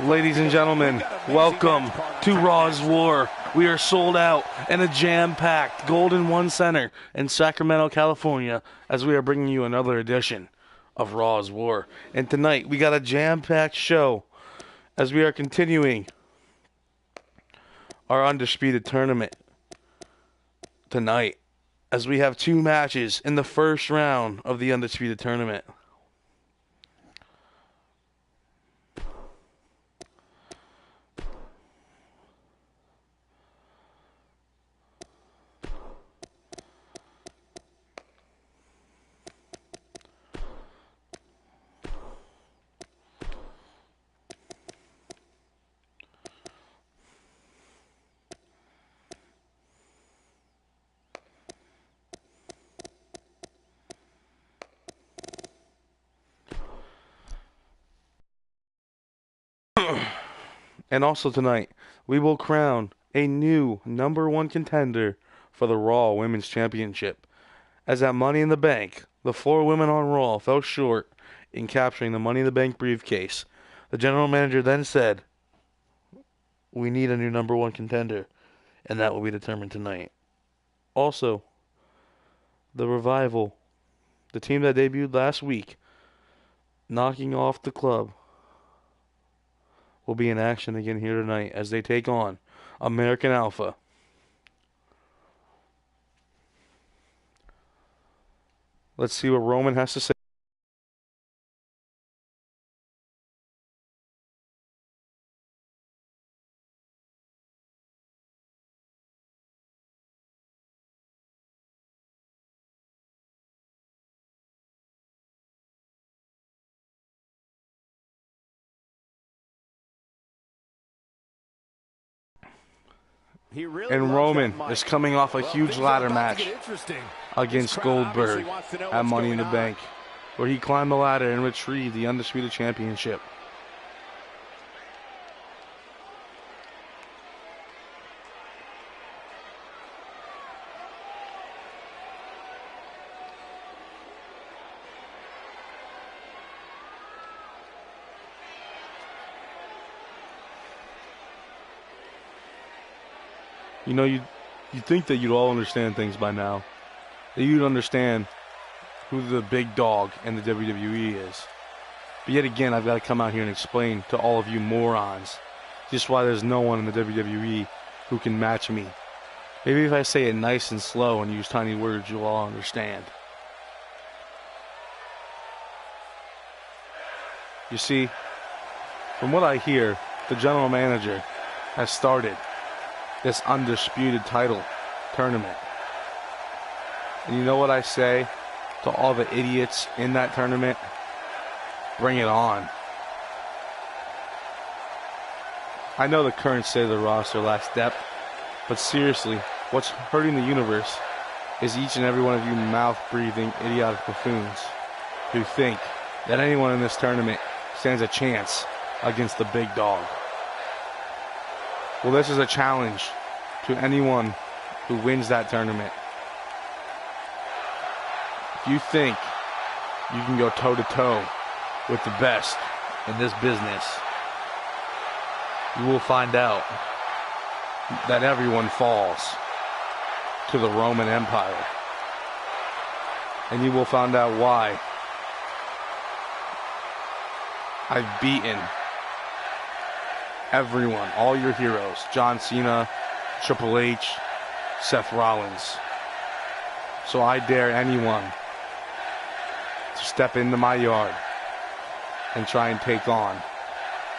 Ladies and gentlemen, welcome to Raw's War. We are sold out in a jam-packed Golden One Center in Sacramento, California, as we are bringing you another edition of Raw's War. And tonight, we got a jam-packed show as we are continuing our Undisputed Tournament tonight, as we have two matches in the first round of the Undisputed Tournament. And also tonight, we will crown a new #1 contender for the Raw Women's Championship. As at Money in the Bank, the 4 women on Raw fell short in capturing the Money in the Bank briefcase. The general manager then said, we need a new #1 contender, and that will be determined tonight. Also, the Revival, the team that debuted last week, knocking off the club, will be in action again here tonight as they take on American Alpha. Let's see what Roman has to say. And Roman is coming off a huge ladder match against Goldberg at Money in the Bank, where he climbed the ladder and retrieved the Undisputed Championship. You know, you think that you'd all understand things by now. That you'd understand who the big dog in the WWE is. But yet again, I've got to come out here and explain to all of you morons just why there's no one in the WWE who can match me. Maybe if I say it nice and slow and use tiny words, you'll all understand. You see, from what I hear, the general manager has started this undisputed title tournament. And you know what I say to all the idiots in that tournament? Bring it on. I know the current state of the roster lacks depth, but seriously, what's hurting the universe is each and every one of you mouth-breathing idiotic buffoons who think that anyone in this tournament stands a chance against the big dog. Well, this is a challenge to anyone who wins that tournament. If you think you can go toe-to-toe with the best in this business, you will find out that everyone falls to the Roman Empire. And you will find out why I've beaten everyone, all your heroes, John Cena, Triple H, Seth Rollins. So I dare anyone to step into my yard and try and take on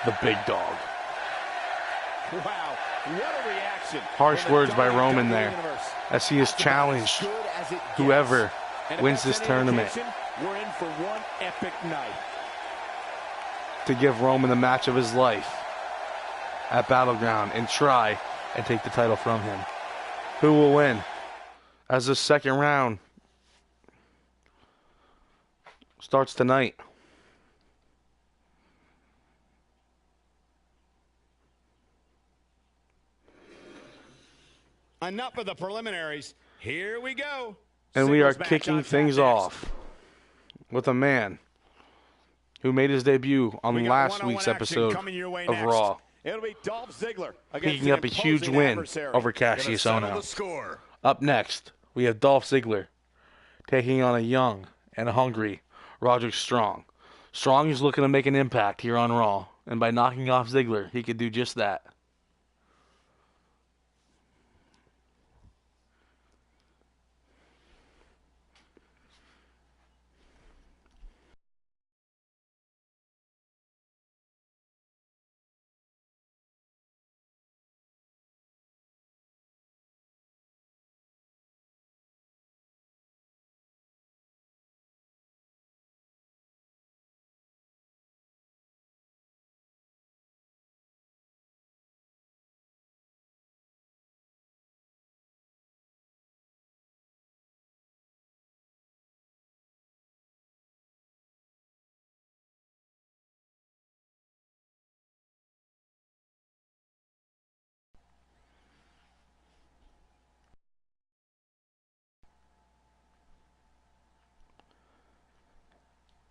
the big dog. Wow, what a reaction. Harsh words by Roman there, as he has challenged whoever wins this tournament We're in for one epic night. to give Roman the match of his life at Battleground and try and take the title from him. Who will win? As the second round starts tonight. Enough of the preliminaries. Here we go. And we are kicking things off with a man who made his debut on We got last one-on-one week's action episode coming your way of next. Raw, It'll be Dolph Ziggler picking up a huge win over Cassius Ohno. Up next, we have Dolph Ziggler taking on a young and hungry Roderick Strong. Strong is looking to make an impact here on Raw, and by knocking off Ziggler, he could do just that.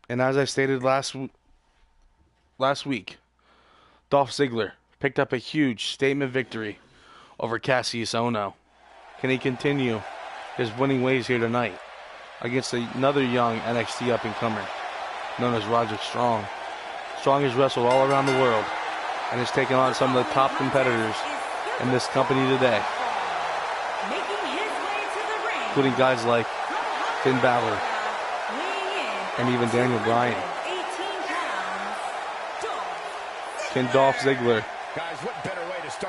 And as I stated last week, Dolph Ziggler picked up a huge statement victory over Cassius Ohno. Can he continue his winning ways here tonight against another young NXT up-and-comer known as Roderick Strong? Strong has wrestled all around the world and has taken on some of the top competitors in this company today, including guys like Finn Balor and even Daniel Bryan. Can Dolph Ziggler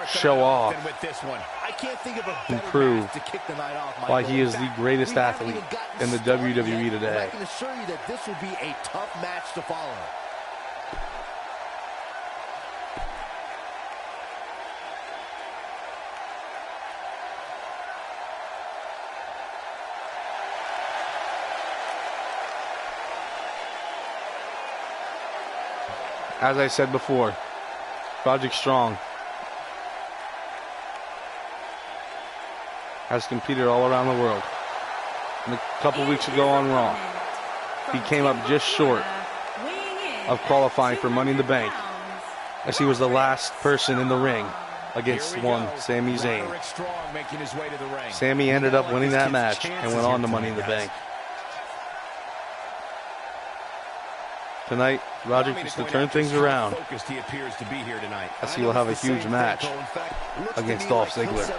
show off and prove why he is the greatest athlete in the WWE today? I can assure you that this will be a tough match to follow. As I said before, Roderick Strong has competed all around the world. And a couple weeks ago on Raw, he came up just short of qualifying for Money in the Bank, as he was the last person in the ring against one Sami Zayn. Sami ended up winning that match and went on to Money in the Bank. Tonight, Roderick is to turn things around, as he will have a huge match against Dolph Ziggler.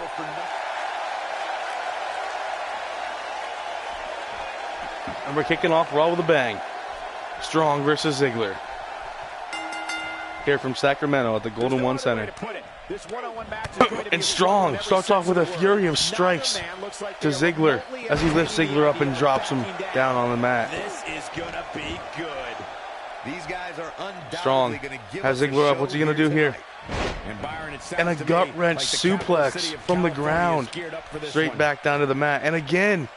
And we're kicking off Raw with a bang. Strong versus Ziggler. Here from Sacramento at the Golden One Center. And Strong starts off with a flurry of strikes to Ziggler as he lifts Ziggler up and drops him down on the mat. This is gonna be good. These guys are Strong has Ziggler up. What's he going to do here? And a gut-wrench suplex from the ground. Straight back down to the mat. And again,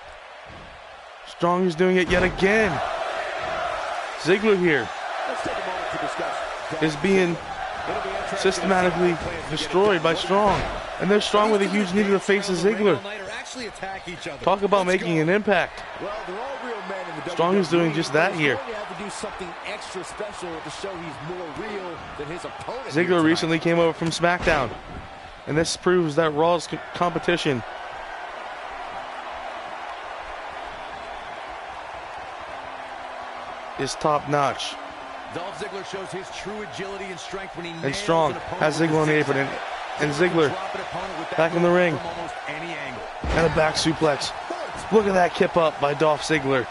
Strong is doing it yet again. Ziggler here is being systematically destroyed by Strong. And there's Strong with a huge knee to the face of Ziggler. Talk about making an impact. Strong is doing just that here. Ziggler recently came over from SmackDown, and this proves that Raw's competition is top notch. Dolph Ziggler shows his true agility and strength when he And Strong has Ziggler on the apron, and Ziggler back in the ring, and a back suplex. Look at that kip up by Dolph Ziggler.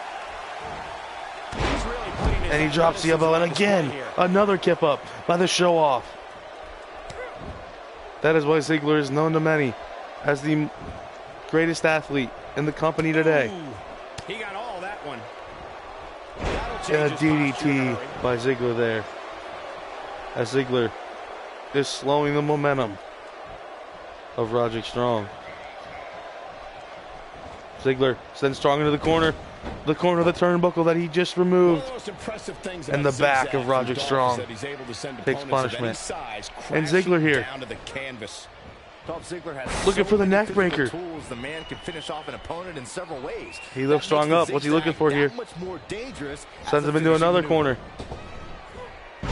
And he drops the elbow, and again, another kip up by the show off. That is why Ziggler is known to many as the greatest athlete in the company today. He got all that one. And a DDT by Ziggler there, as Ziggler is slowing the momentum of Roderick Strong. Ziggler sends Strong into the corner of the turnbuckle that he just removed. And the back of Roderick Strong takes punishment. And Ziggler here, looking for the neck breaker. The man can finish off an opponent in several ways. He lifts Strong up. What's he looking for here? Sends him into another corner.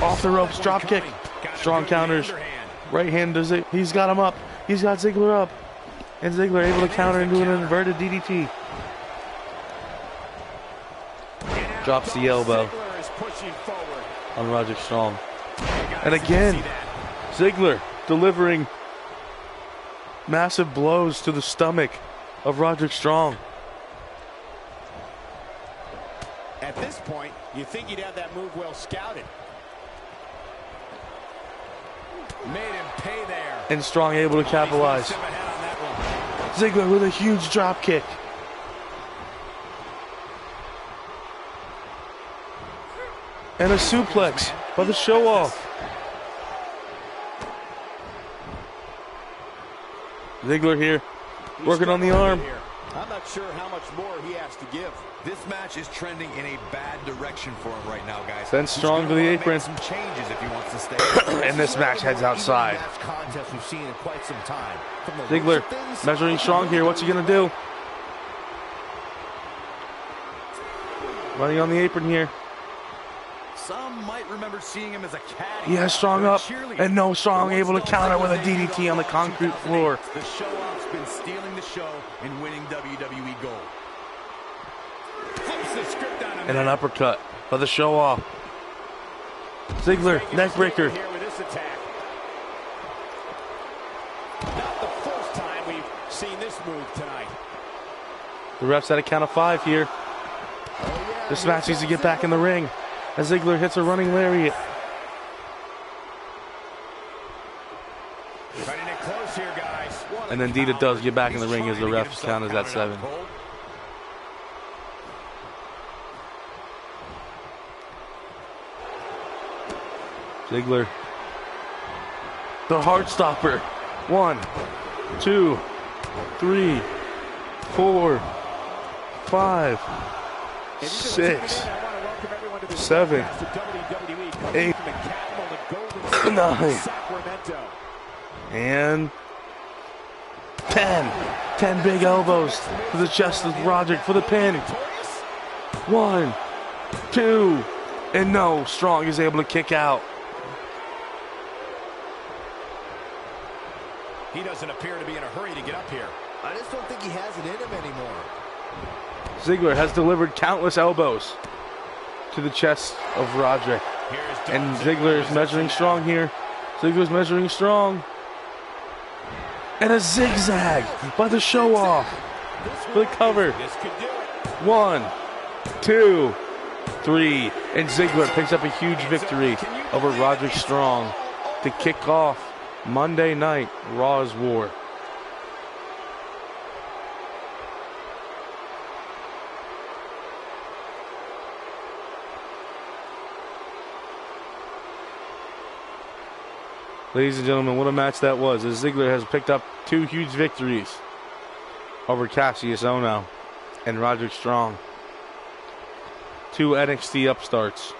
Off the ropes, drop kick. Strong counters. Right hand does it. He's got him up. He's got Ziggler up. And Ziggler able to counter into an inverted DDT. Drops the elbow on Roderick Strong. And again, Ziggler delivering massive blows to the stomach of Roderick Strong. At this point, you think you'd have that move well scouted. Made him pay there. And Strong able to capitalize. Ziggler with a huge drop kick. And a suplex by the show off. Ziggler here, working on the arm. I'm not sure how much more he has to give. This match is trending in a bad direction for him right now, guys. Sends Strong to the apron. Some changes if he wants to stay. And this match heads outside. Contest we've seen in quite some time. Ziggler measuring Strong here. What's he gonna do? Running on the apron here. Some might remember seeing him as a caddy. He has Strong up, and no Strong able to counter with a DDT on the concrete floor. The show-off's been stealing the show and winning WWE Gold. And an uppercut by the show off. Ziggler, neck breaker. Here with this attack. Not the first time we've seen this move tonight. The ref's at a count of 5 here. This match needs to get back in the ring as Ziggler hits a running lariat. Cutting it close here, guys. And indeed it does get back in the ring as the ref's count is at 7. Ziggler. The Heartstopper. 1, 2, 3, 4, 5, 6, 7, 8, 9, and 10. 10 big elbows to the chest of Roderick for the pin. 1, 2, and no, Strong is able to kick out. He doesn't appear to be in a hurry to get up here. I just don't think he has it in him anymore. Ziggler has delivered countless elbows to the chest of Roderick. And Ziggler is measuring Strong here. Ziggler's measuring Strong. And a zigzag by the show off for the cover. 1, 2, 3. And Ziggler picks up a huge victory over Roderick Strong to kick off Monday Night Raw's War. Ladies and gentlemen, what a match that was, as Ziggler has picked up 2 huge victories over Cassius Ohno and Roderick Strong. 2 NXT upstarts.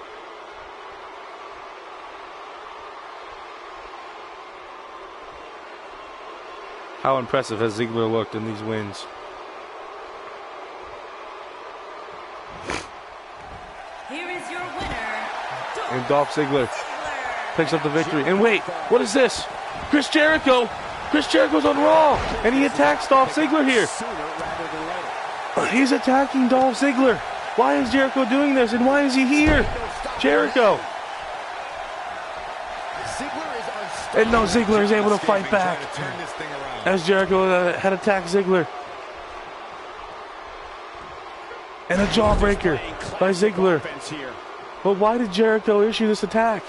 How impressive has Ziggler looked in these wins? Here is your winner, And Dolph Ziggler picks up the victory. And wait, what is this? Chris Jericho! Chris Jericho's on Raw! And he attacks Dolph Ziggler here. He's attacking Dolph Ziggler. Why is Jericho doing this? And why is he here? Jericho! And no, Ziggler is able to fight back as Jericho had attacked Ziggler. And a jawbreaker by Ziggler. But why did Jericho issue this attack?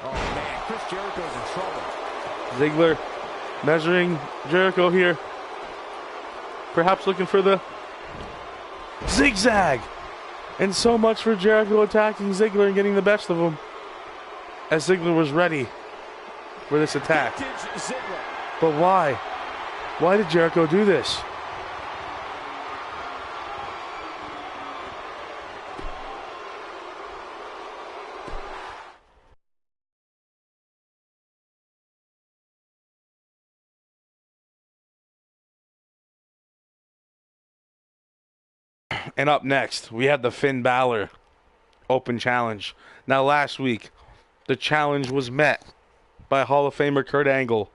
Oh man, Chris Jericho's in trouble. Ziggler measuring Jericho here. Perhaps looking for the zigzag. And so much for Jericho attacking Ziggler and getting the best of him, as Ziggler was ready for this attack. But why? Why did Jericho do this? And up next, we have the Finn Balor open challenge. Now last week, the challenge was met by Hall of Famer Kurt Angle.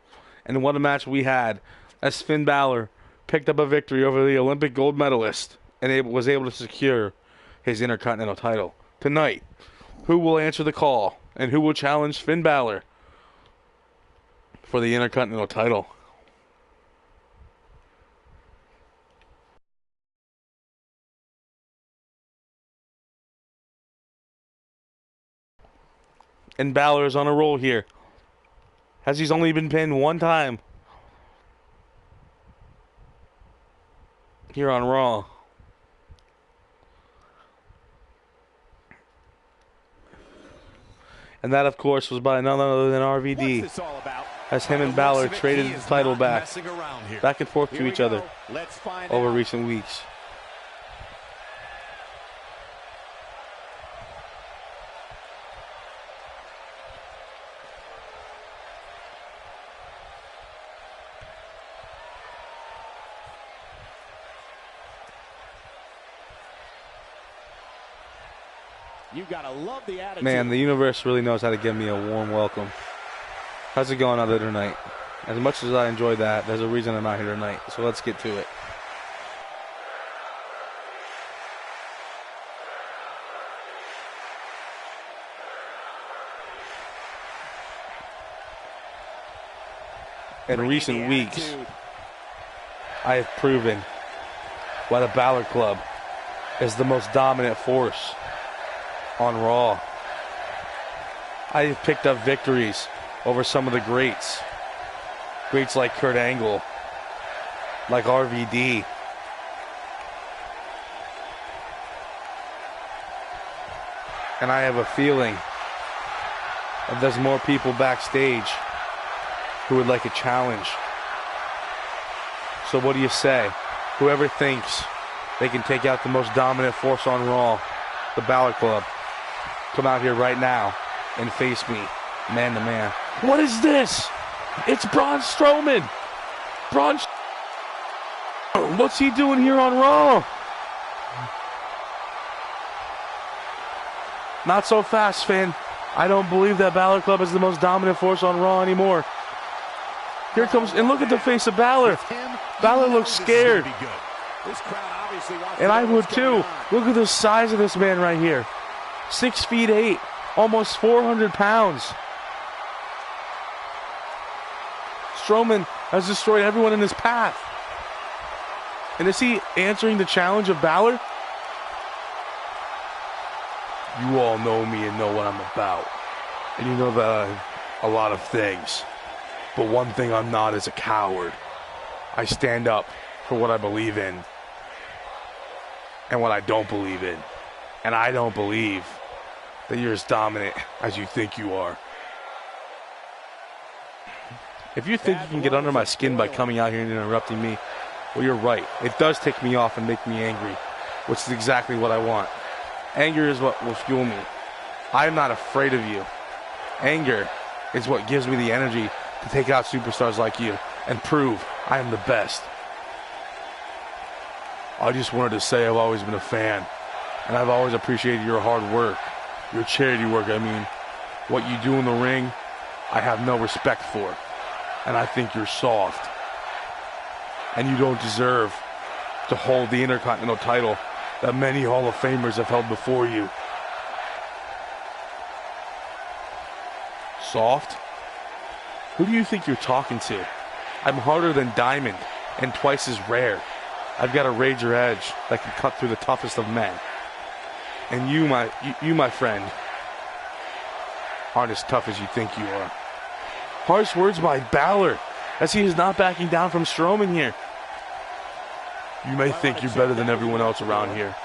And what a match we had as Finn Balor picked up a victory over the Olympic gold medalist and was able to secure his Intercontinental title. Tonight, who will answer the call and who will challenge Finn Balor for the Intercontinental title? And Balor is on a roll here, as he's only been pinned one time here on Raw. And that, of course, was by none other than RVD, as him and Balor traded the title back and forth to each other over recent weeks. You gotta love the attitude. Man, the universe really knows how to give me a warm welcome. How's it going out there tonight? As much as I enjoyed that, there's a reason I'm out here tonight. So let's get to it. In recent weeks, I have proven why the Balor Club is the most dominant force on Raw. I have picked up victories over some of the greats. Greats like Kurt Angle, like RVD. And I have a feeling that there's more people backstage who would like a challenge. So what do you say? Whoever thinks they can take out the most dominant force on Raw, the Balor Club, come out here right now and face me, man to man. What is this? It's Braun Strowman. What's he doing here on Raw? Not so fast, Finn. I don't believe that Balor Club is the most dominant force on Raw anymore. Here comes, and look at the face of Balor. Balor looks scared. And I would too. Look at the size of this man right here. 6'8", almost 400 pounds. Strowman has destroyed everyone in his path. And is he answering the challenge of Balor? You all know me and know what I'm about. And you know that I'm a lot of things. But one thing I'm not is a coward. I stand up for what I believe in and what I don't believe in. And I don't believe that you're as dominant as you think you are. If you think you can get under my skin by coming out here and interrupting me, well, you're right. It does tick me off and make me angry, which is exactly what I want. Anger is what will fuel me. I'm not afraid of you. Anger is what gives me the energy to take out superstars like you and prove I am the best. I just wanted to say I've always been a fan. And I've always appreciated your hard work, your charity work, I mean. What you do in the ring, I have no respect for. And I think you're soft. And you don't deserve to hold the Intercontinental title that many Hall of Famers have held before you. Soft? Who do you think you're talking to? I'm harder than diamond and twice as rare. I've got a razor edge that can cut through the toughest of men. And you, my friend, aren't as tough as you think you are. Harsh words by Balor, as he is not backing down from Strowman here. You may think you're better than everyone else around here,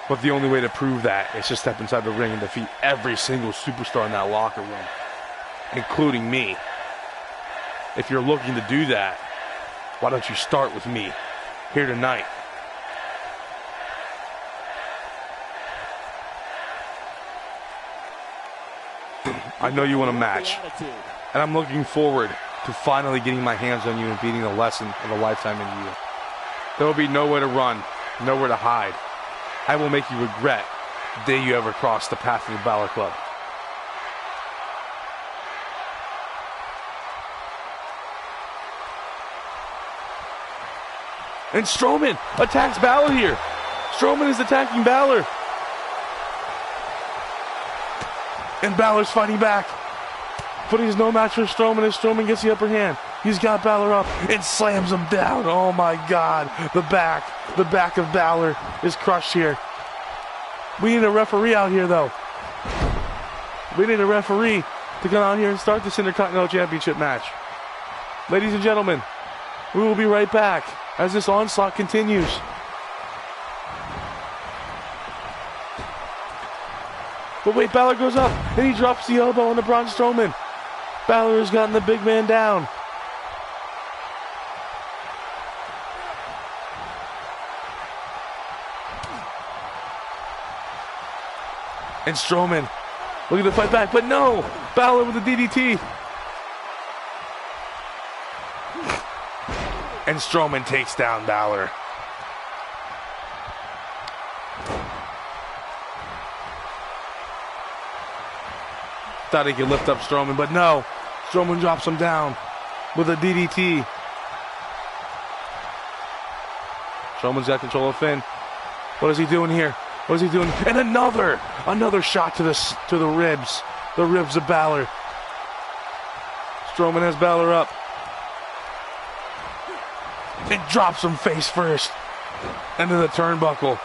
but the only way to prove that is to step inside the ring and defeat every single superstar in that locker room, including me. If you're looking to do that, why don't you start with me here tonight? I know you want a match, and I'm looking forward to finally getting my hands on you and beating the lesson of a lifetime in you. There will be nowhere to run, nowhere to hide. I will make you regret the day you ever cross the path of the Balor Club. And Strowman attacks Balor here. Strowman is attacking Balor. And Balor's fighting back. But he's no match for Strowman as Strowman gets the upper hand. He's got Balor up and slams him down. Oh my God. The back of Balor is crushed here. We need a referee out here though. We need a referee to come out here and start this Intercontinental Championship match. Ladies and gentlemen, we will be right back as this onslaught continues. But wait, Balor goes up and he drops the elbow on the Braun Strowman. Balor has gotten the big man down. And Strowman looking to fight back, but no! Balor with the DDT. And Strowman takes down Balor. Thought he could lift up Strowman, but no. Strowman drops him down with a DDT. Strowman's got control of Finn. What is he doing here? What is he doing? And another shot to the ribs. The ribs of Balor. Strowman has Balor up. It drops him face first into the turnbuckle.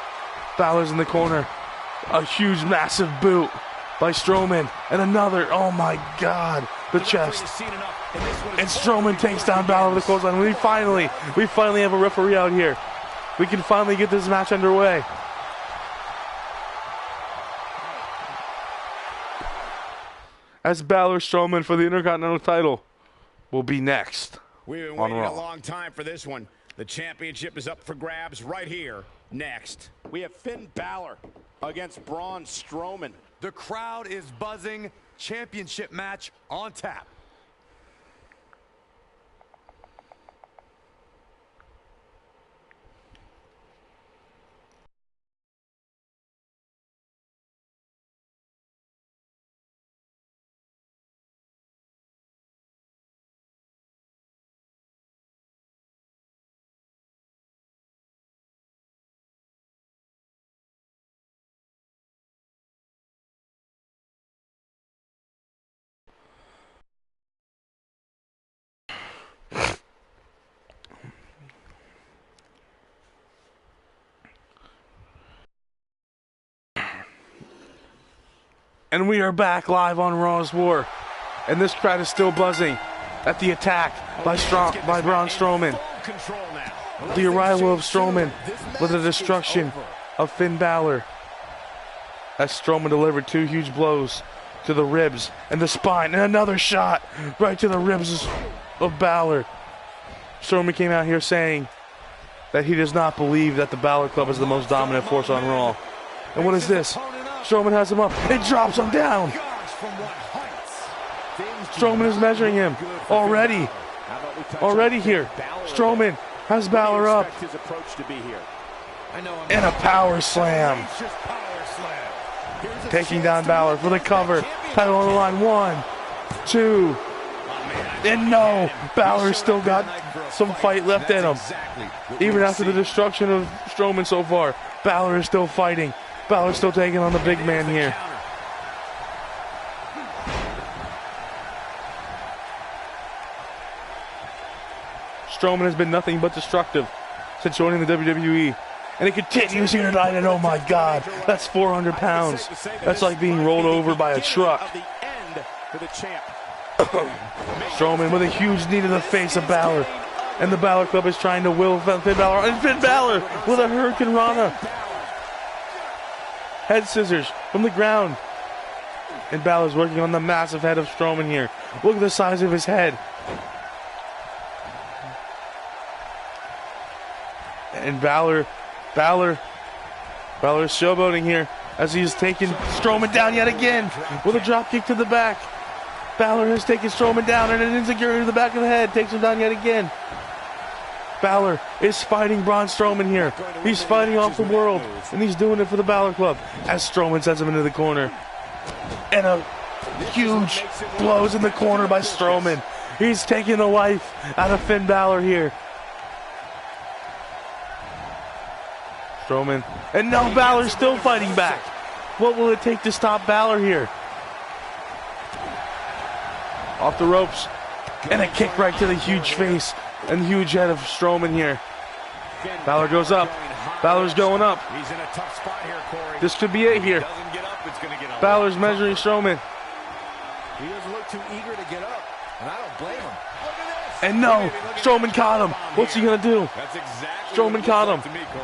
Balor's in the corner. A huge, massive boot by Strowman. And another, oh my God, the chest. And Strowman takes down Balor with the clothesline. We finally have a referee out here. We can finally get this match underway. As Balor Strowman for the Intercontinental title will be next. We've been waiting a long time for this one. The championship is up for grabs right here, next. We have Finn Balor against Braun Strowman. The crowd is buzzing. Championship match on tap. And we are back live on Raw's War. And this crowd is still buzzing at the attack by Braun Strowman. The arrival of Strowman with the destruction of Finn Balor. As Strowman delivered two huge blows to the ribs and the spine. And another shot right to the ribs of Balor. Strowman came out here saying that he does not believe that the Balor Club is the most dominant force on Raw. And what is this? Strowman has him up. It drops him down. Strowman is measuring him already. Already here. Strowman has Balor up. And a power slam. Taking down Balor for the cover. Title on the line. 1, 2. And no. Balor still got some fight left in him. Even after the destruction of Strowman so far, Balor is still fighting. Balor's still taking on the big man here. Strowman has been nothing but destructive since joining the WWE. And it continues here tonight, and oh my God, that's 400 pounds. That's like being rolled over by a truck. Strowman with a huge knee to the face of Balor. And the Balor Club is trying to will Finn Balor. And Finn Balor with a Hurricane Rana. Head scissors from the ground. And Balor's working on the massive head of Strowman here. Look at the size of his head. And Balor's showboating here as he's taking Strowman down yet again with a drop kick to the back. Balor has taken Strowman down and an insecurity to the back of the head. Takes him down yet again. Balor is fighting Braun Strowman here. He's fighting off the world, and he's doing it for the Balor Club as Strowman sends him into the corner. And a huge blows in the corner by Strowman. He's taking the life out of Finn Balor here. Strowman, and now Balor's still fighting back. What will it take to stop Balor here? Off the ropes, and a kick right to the huge face and huge head of Strowman here. Balor goes up. Balor's going up. He's in a tough spot here, Corey. This could be it here. Doesn't get up, it's gonna get up. Balor's measuring Strowman. He doesn't look too eager to get up, and I don't blame him. Look at this. And no, Strowman caught him. What's he gonna do? That's exactly Strowman caught him. to me, Cole.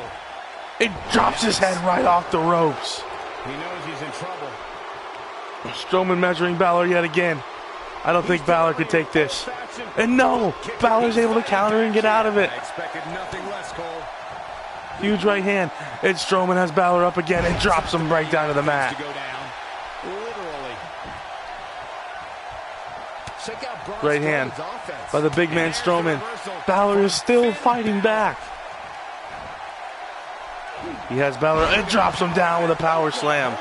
It drops his head right off the ropes. He knows he's in trouble. Strowman measuring Balor yet again. I don't think Balor could take this. And no, Balor's able to counter and get out of it. I expected nothing less, Cole. Huge right hand. And Strowman has Balor up again and drops him right down to the To mat. go down. Literally. Check out Braun Right hand Strowman's offense. by the big man Strowman. Balor is still fighting back. He has Balor and drops him down with a power slam.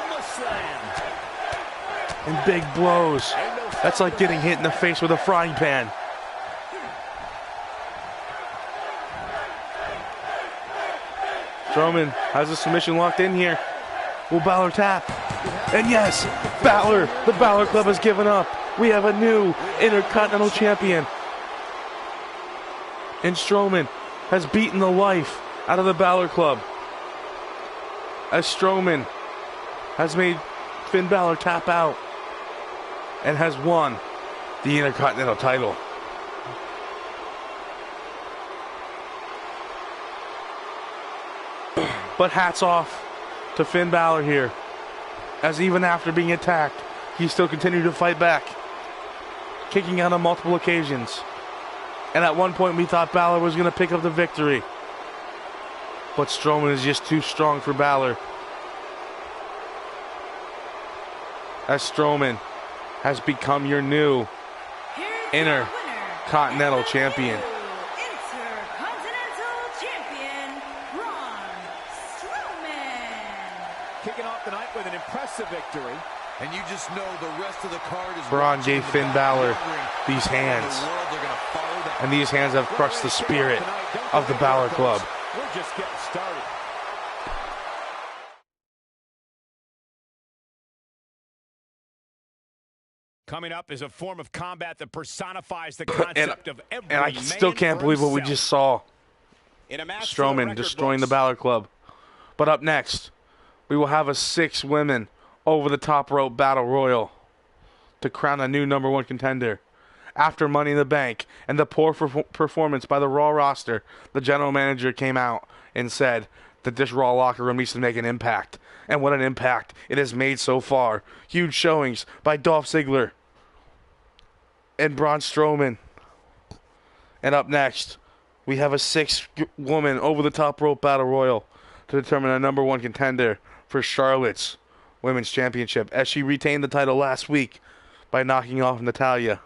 And big blows. That's like getting hit in the face with a frying pan. Strowman has the submission locked in here. Will Balor tap? And yes, Balor, the Balor Club has given up. We have a new Intercontinental Champion. And Strowman has beaten the life out of the Balor Club. As Strowman has made Finn Balor tap out and has won the Intercontinental title. But hats off to Finn Balor here, as even after being attacked, he still continued to fight back, kicking out on multiple occasions. And at one point we thought Balor was going to pick up the victory. But Strowman is just too strong for Balor. As Strowman has become your new Intercontinental Champion. Intercontinental Champion, Braun Strowman. Kicking off the night with an impressive victory. And you just know the rest of the card is Braun watching gave the Finn back, Balor wondering these how in the hands. world they're gonna follow that. And these hands have crushed the spirit of the Balor Club. We're just getting started. Coming up is a form of combat that personifies the concept of every And I still man can't for believe what we himself. just saw. In a match for the Strowman record destroying the books. Balor Club. But up next, we will have a 6 women over the top rope battle royal to crown a new #1 contender. After Money in the Bank and the poor performance by the Raw roster, the general manager came out and said that this Raw locker room needs to make an impact. And what an impact it has made so far. Huge showings by Dolph Ziggler and Braun Strowman. And up next, we have a 6-woman over-the-top rope battle royal to determine a #1 contender for Charlotte's Women's Championship, as she retained the title last week by knocking off Natalya.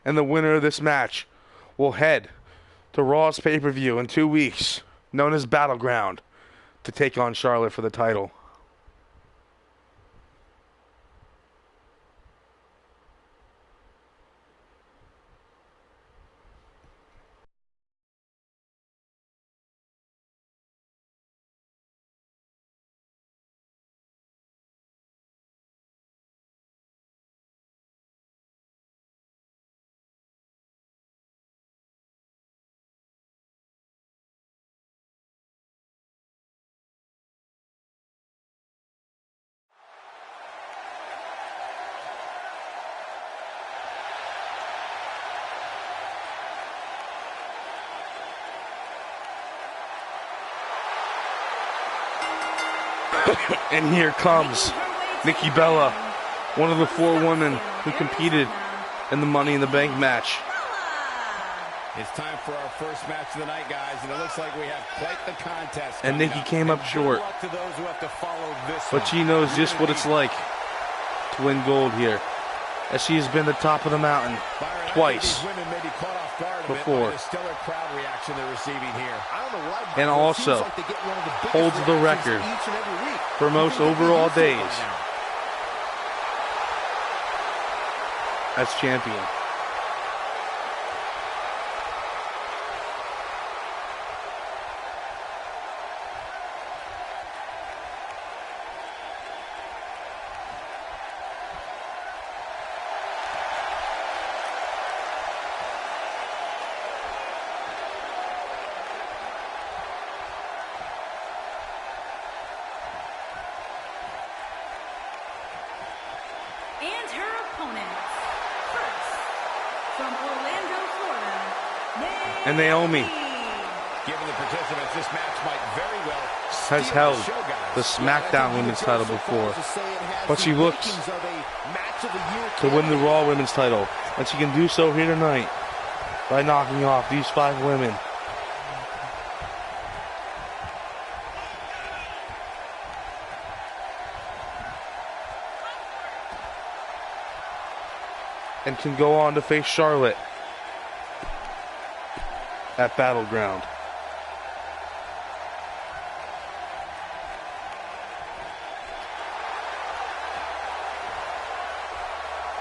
And the winner of this match will head to Raw's pay-per-view in 2 weeks, known as Battleground, to take on Charlotte for the title. And here comes Nikki Bella, one of the 4 women who competed in the Money in the Bank match. It's time for our first match of the night, guys, and it looks like we have quite the contest. And coming Nikki up. came up short, Good luck to those who have to follow this but one. she knows just what it's like to win gold here. as she has been the top of the mountain Byron, twice these women may be caught off guard a bit before. by the stellar crowd reaction they're receiving here. I don't know why, but And it also seems like they get one of the biggest holds the reactions record each and every week. for most overall days as champion. And her opponents. First, from Orlando, Florida, And Naomi Given the participants, this match might very well has steal held the show, guys. the SmackDown Women's title before, but she looks to win the Raw Women's title, and she can do so here tonight by knocking off these 5 women. And can go on to face Charlotte at Battleground.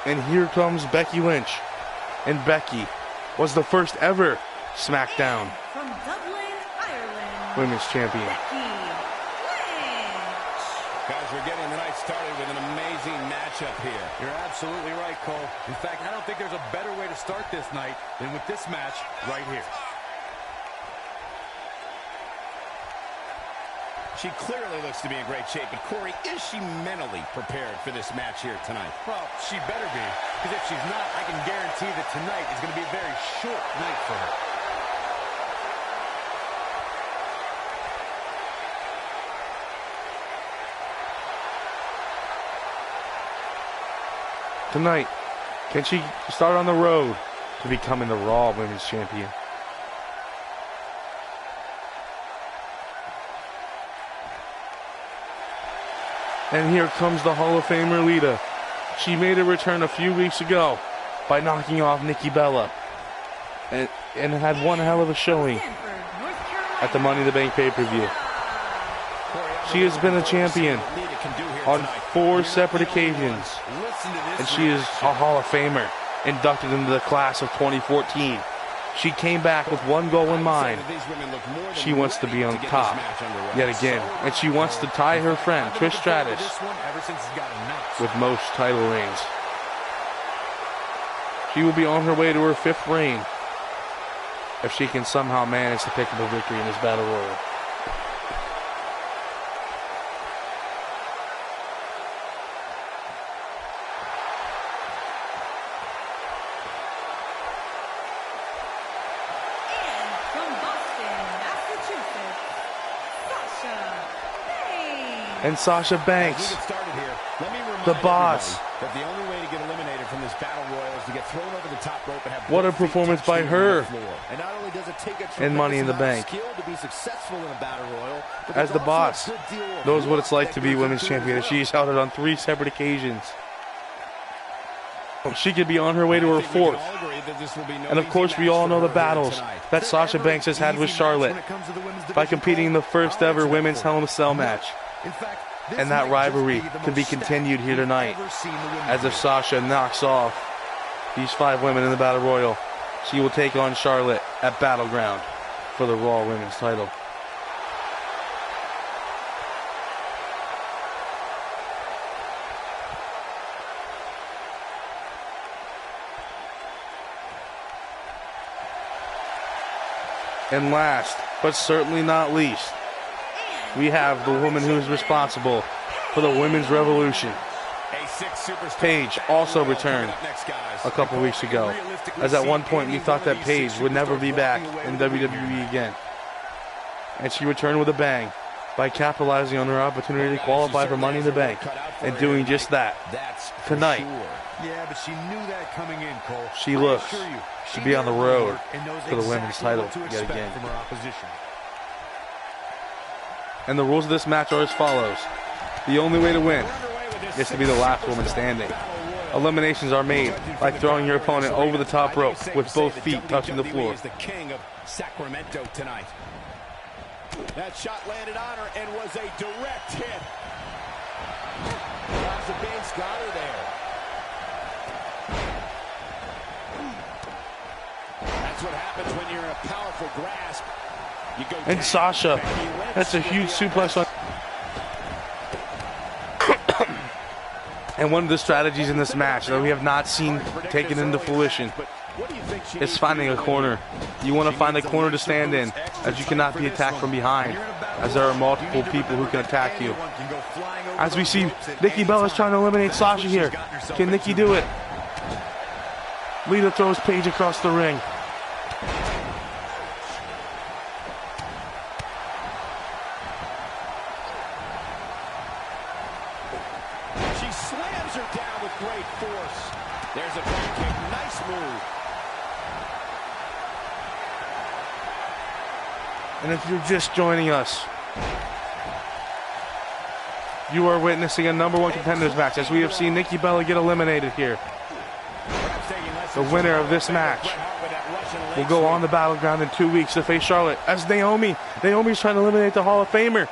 And here comes Becky Lynch. And Becky was the first ever SmackDown from Dublin, Ireland, Women's Champion. Becky Lynch. Guys, we're getting the night started with an amazing matchup here. You're absolutely right, Cole. In fact, I don't think there's a better way to start this night than with this match right here. She clearly looks to be in great shape, but Corey, is she mentally prepared for this match here tonight? Well, she better be, because if she's not, I can guarantee that tonight is going to be a very short night for her. Tonight, can she start on the road to becoming the Raw Women's Champion? And here comes the Hall of Famer Lita. She made a return a few weeks ago by knocking off Nikki Bella and had one hell of a showing Stanford, North Carolina. at the Money in the Bank pay-per-view. She has been a champion on 4 separate occasions, and she is a Hall of Famer, inducted into the class of 2014. She came back with one goal in mind. She wants to be on top yet again, and she wants to tie her friend Trish Stratus with most title reigns. She will be on her way to her 5th reign if she can somehow manage to pick up a victory in this battle royal. And from Boston, Massachusetts, Sasha Banks. And Sasha As we Banks, get started here, let me remind the boss. everybody that the only way to get eliminated from this battle royal is to get thrown over the top rope and have What both a feet performance touch by the her. floor. And not only does it take a And Money in the tremendous Bank. amount of skill to be successful in a battle royal, but As there's the also a boss good deal of knows what luck it's like that to be goes women's into it champion, and as well. she's held it on 3 separate occasions. She could be on her way to her I think we can 4th. all agree that this will be no And of easy course, we match all for know the her here battles tonight. that Sasha Banks has had with Charlotte by competing in the first ever Women's Hell in a Cell match. In fact, this And that might just rivalry be the could be most continued here stacked tonight, we've ever seen the women as if do. Sasha knocks off these 5 women in the Battle Royal. She will take on Charlotte at Battleground for the Raw Women's title. And last, but certainly not least, we have the woman who is responsible for the Women's Revolution. Paige also returned a couple weeks ago, as at one point we thought that Paige would never be back in WWE again. And she returned with a bang by capitalizing on her opportunity to qualify for Money in the Bank and doing just that. Tonight, Yeah, but she knew that coming in, Cole. she I looks assure you, to she be on the did her road homework and knows for the women's exactly title what to yet expect again. from her opposition. And the rules of this match are as follows. The only way to win is to be the last woman standing. Eliminations are made by throwing your opponent over the top rope with both feet touching the floor. WWE is the king of Sacramento tonight. That shot landed on her and was a direct hit. Sasha Banks got her there. That's what happens when you're in a powerful grasp. You go And down. Sasha, Becky Lynch that's a will huge be suplex on. And one of the strategies in this match that we have not seen taken into fruition is finding a corner. You want to find a corner to stand in, as you cannot be attacked from behind, as there are multiple people who can attack you. As we see, Nikki Bella is trying to eliminate Sasha here. Can Nikki do it? Lita throws Paige across the ring. She slams her down with great force. There's a back kick. Nice move. And if you're just joining us, you are witnessing a number one contenders match, as we have seen Nikki Bella get eliminated here. The winner of this match will go on the battleground in 2 weeks to face Charlotte as Naomi. Naomi's trying to eliminate the Hall of Famer.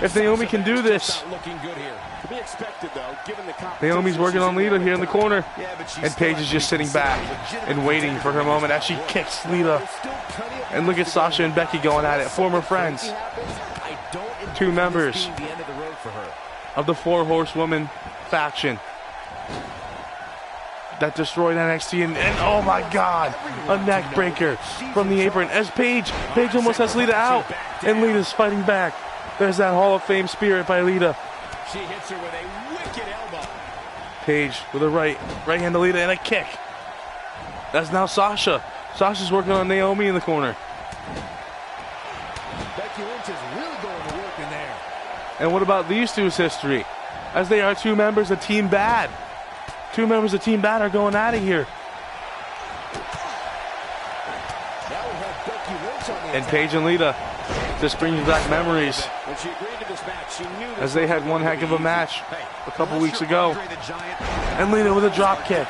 If Naomi can do this, Looking good here. To be expected, though, given the competition. Naomi's working on Lita here in the corner. Yeah, but she's And Paige is just sitting back and waiting for her moment as she kicks Lita. And look at Sasha and Becky going at it, former friends. Two members the end of the road for her. of the Four Horsewoman faction that destroyed NXT, and oh my God, a neck breaker from the apron as Paige almost has Lita out, and Lita's fighting back. There's that Hall of Fame spirit by Lita. She hits her with a wicked elbow. Paige with a right hand to Lita and a kick. That's now Sasha. Sasha's working on Naomi in the corner. Becky Lynch is really going to work in there. And what about these two's history? As they are two members of Team Bad. Two members of Team Bad are going out of here. Now we have Becky Lynch on the And Paige and Lita, this brings back memories When she agreed to this match, she knew as they had one heck of a match a couple weeks ago. And Lita with a drop kick.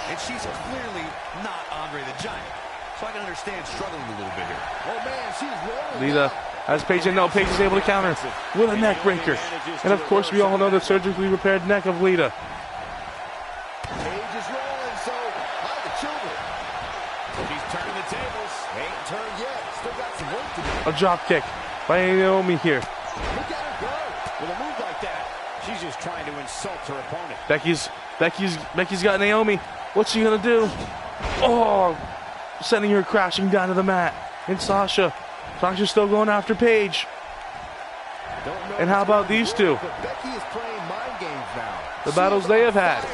And she's clearly not Andre the Giant. So I can understand struggling a little bit here. Oh man, she's rolling. Lita has Paige, and no, Paige is able to counter with a neck breaker. And of course, we all know the surgically repaired neck of Lita. Paige is rolling, so hide the children. she's turning the tables. Ain't turned yet. Still got some work to do. A drop kick by Naomi here. Look at her go. With a move like that, she's just trying to insult her opponent. Becky's got Naomi. What's she gonna do? Oh, sending her crashing down to the mat. And Sasha's still going after Paige. Don't know And how what's about going these to two? work, but Becky is playing mind games now. The battles they have had.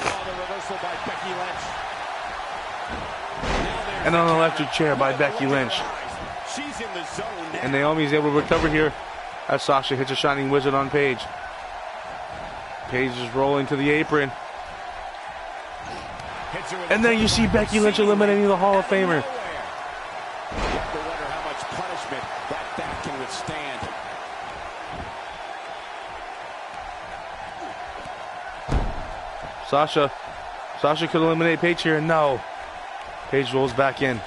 Oh, the reversal by Becky Lynch. Now there's And an electric chair by Becky Lynch. she's in the zone now. And Naomi's able to recover here as Sasha hits a Shining Wizard on Paige. Paige is rolling to the apron. Hits her with And then you see Becky Lynch eliminating the Hall of Famer. You have to wonder how much punishment that back can withstand. Sasha could eliminate Paige here, and no. Paige rolls back in.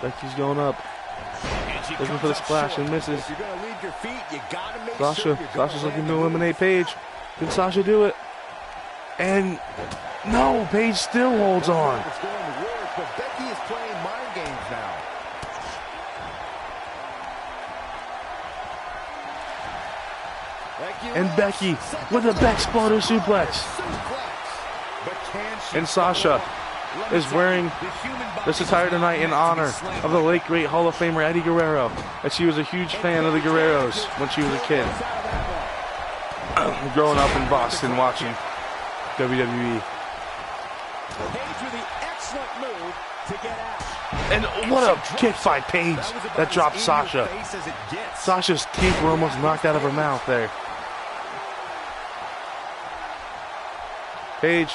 Becky's going up, And she looking comes for the up splash short. and misses. If you're going to leave your feet, you got to make sure Sasha, you're gonna Sasha's looking land to the move. eliminate Paige. Can Sasha do it? And no, Paige still holds on. It's going to work, but Becky is playing mind games now. And Becky with a back exploder suplex. But can she And Sasha is wearing this attire tonight in honor of the late great Hall of Famer Eddie Guerrero, as she was a huge fan of the Guerreros when she was a kid. Growing up in Boston watching WWE. Paige with the excellent move to get out. And what a kick by Paige that dropped Sasha. Face as it gets. Sasha's teeth were almost knocked out of her mouth there. Paige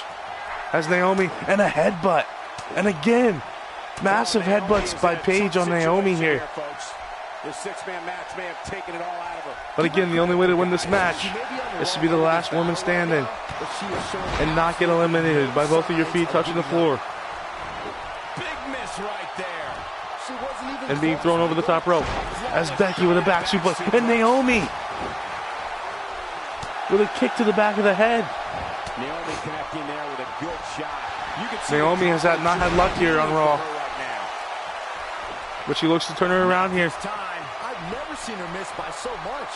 has Naomi and a headbutt. And again, massive headbutts by Paige on Naomi here. This six-man match may have taken it all out of her. But again, the only way to win this match is to be the last woman standing and not get eliminated by both of your feet touching the floor Big miss right there. She wasn't even and being thrown over the top rope. As Becky with a back suplex and Naomi with a kick to the back of the head. Naomi connecting there with a good shot. You can see Naomi has not had luck here on Raw, right now. but she looks to turn her around here. I've never seen her miss by so much.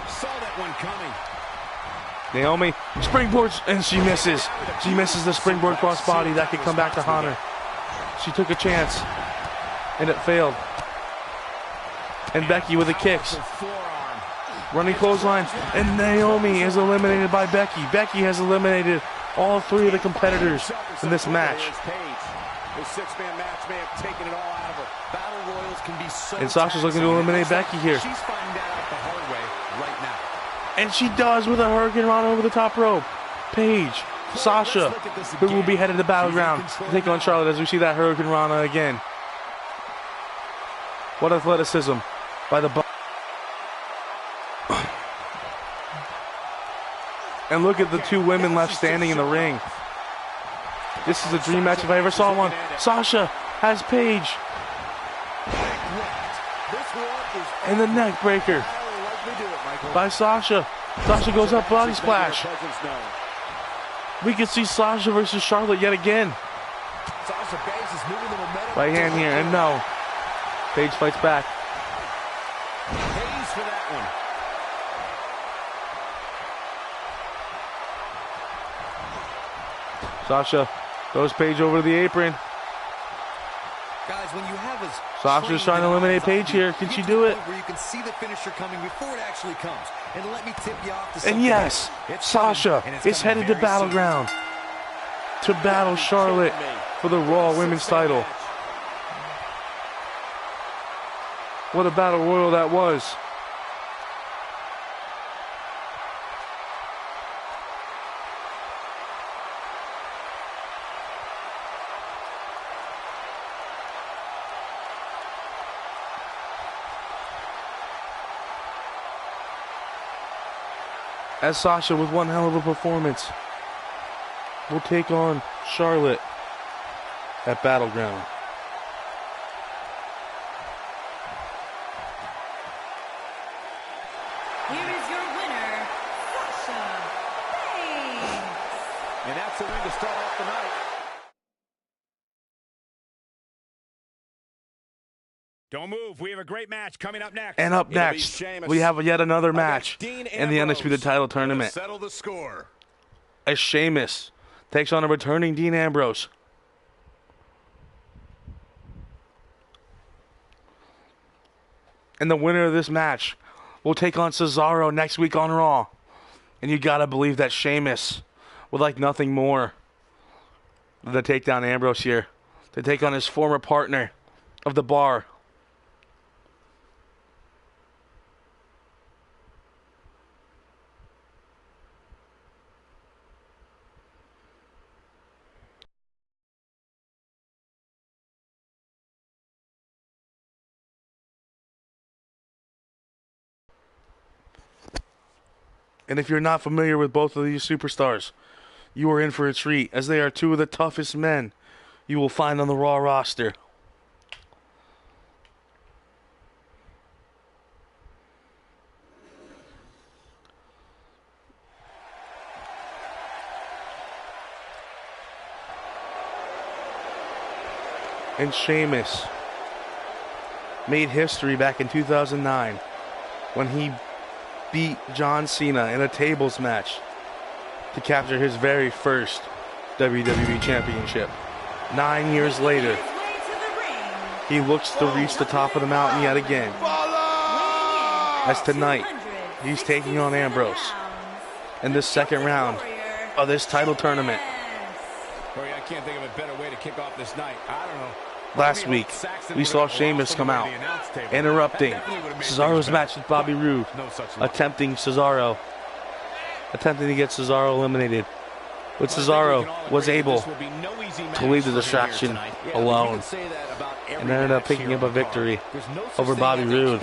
Saw that one coming. Naomi springboards and she misses. She misses the springboard crossbody that could come back to haunt her. She took a chance and it failed. And Becky with the kicks. Forearm. Running clothesline, and Naomi is eliminated by Becky. Becky has eliminated all three of the competitors in this match. This six-man match may have taken it all out of her. Battle Royals can be so And Sasha's looking to eliminate Becky here. She's finding that out the hard way right now. And she does with a Hurricane Rana over the top rope. Paige, Sasha, who will be headed to Battleground to take on Charlotte as we see that Hurricane Rana again. What athleticism by the And look at the two women left standing in the ring. This is a dream match if I ever saw one. Sasha has Paige. And the neck breaker by Sasha. Sasha goes up, body splash. We can see Sasha versus Charlotte yet again. Right hand here, and no. Paige fights back. Pays for that one. Sasha throws Paige over the apron. Guys, when you have as Sasha's trying to eliminate Paige here. Can she do it? where you can see the finisher coming before it actually comes. And let me tip you off to And something yes, else. It's Sasha coming, and it's is coming headed to very soon. Battleground to battle Charlotte for the Raw Women's title. What a battle royal that was. As Sasha, with one hell of a performance, will take on Charlotte at Battleground. Here is your winner, Sasha Banks. And that's the win to start off the night. Don't move. We have a great match coming up next. And up It'll be next, Sheamus we have yet another match Dean in the Undisputed title tournament. Settle the score. As Sheamus takes on a returning Dean Ambrose. And the winner of this match will take on Cesaro next week on Raw. And you gotta believe that Sheamus would like nothing more than to take down Ambrose here. To take on his former partner of the Bar. And if you're not familiar with both of these superstars, you are in for a treat, as they are two of the toughest men you will find on the Raw roster. And Sheamus made history back in 2009 when he beat John Cena in a tables match to capture his very first WWE Championship. 9 years later, His way to the ring. he looks to reach the top of the mountain yet again. As tonight, he's taking on Ambrose in the second round of this title tournament. Corey, I can't think of a better way to kick off this night. I don't know. Last week, we saw Sheamus come out, interrupting Cesaro's match with Bobby Roode, attempting to get Cesaro eliminated. But Cesaro was able to leave the distraction alone. Say that about and ended up picking up a victory over Bobby Roode.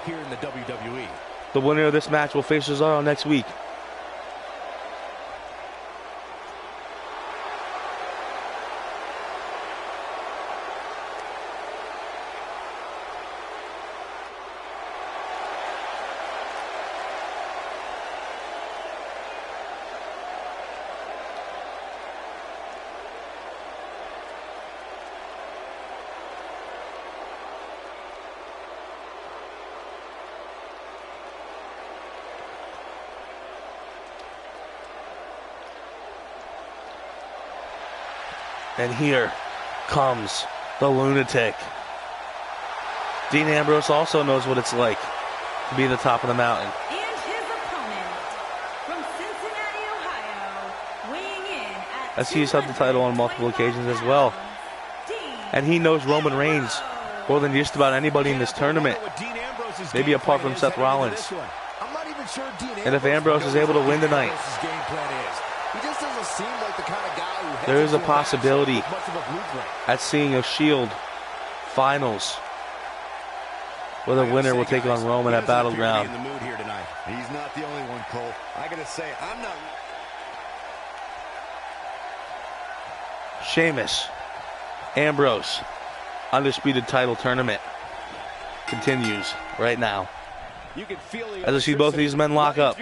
Here in the WWE. The winner of this match will face Cesaro next week. And here comes the lunatic. Dean Ambrose also knows what it's like to be at the top of the mountain. And his opponent from Cincinnati, Ohio, weighing in at As he's held the title on multiple occasions as well. And he knows Roman Reigns more than just about anybody in this tournament. Maybe apart from Seth Rollins. I'm not even sure And if Ambrose is able to win tonight, he just doesn't seem like the kind of guy who there is a possibility at seeing a Shield finals where the winner will take on Roman at Battleground. He's not the only one, Cole. I gotta say, I'm not. Sheamus, Ambrose, undisputed title tournament continues right now. As I see both of these men lock up.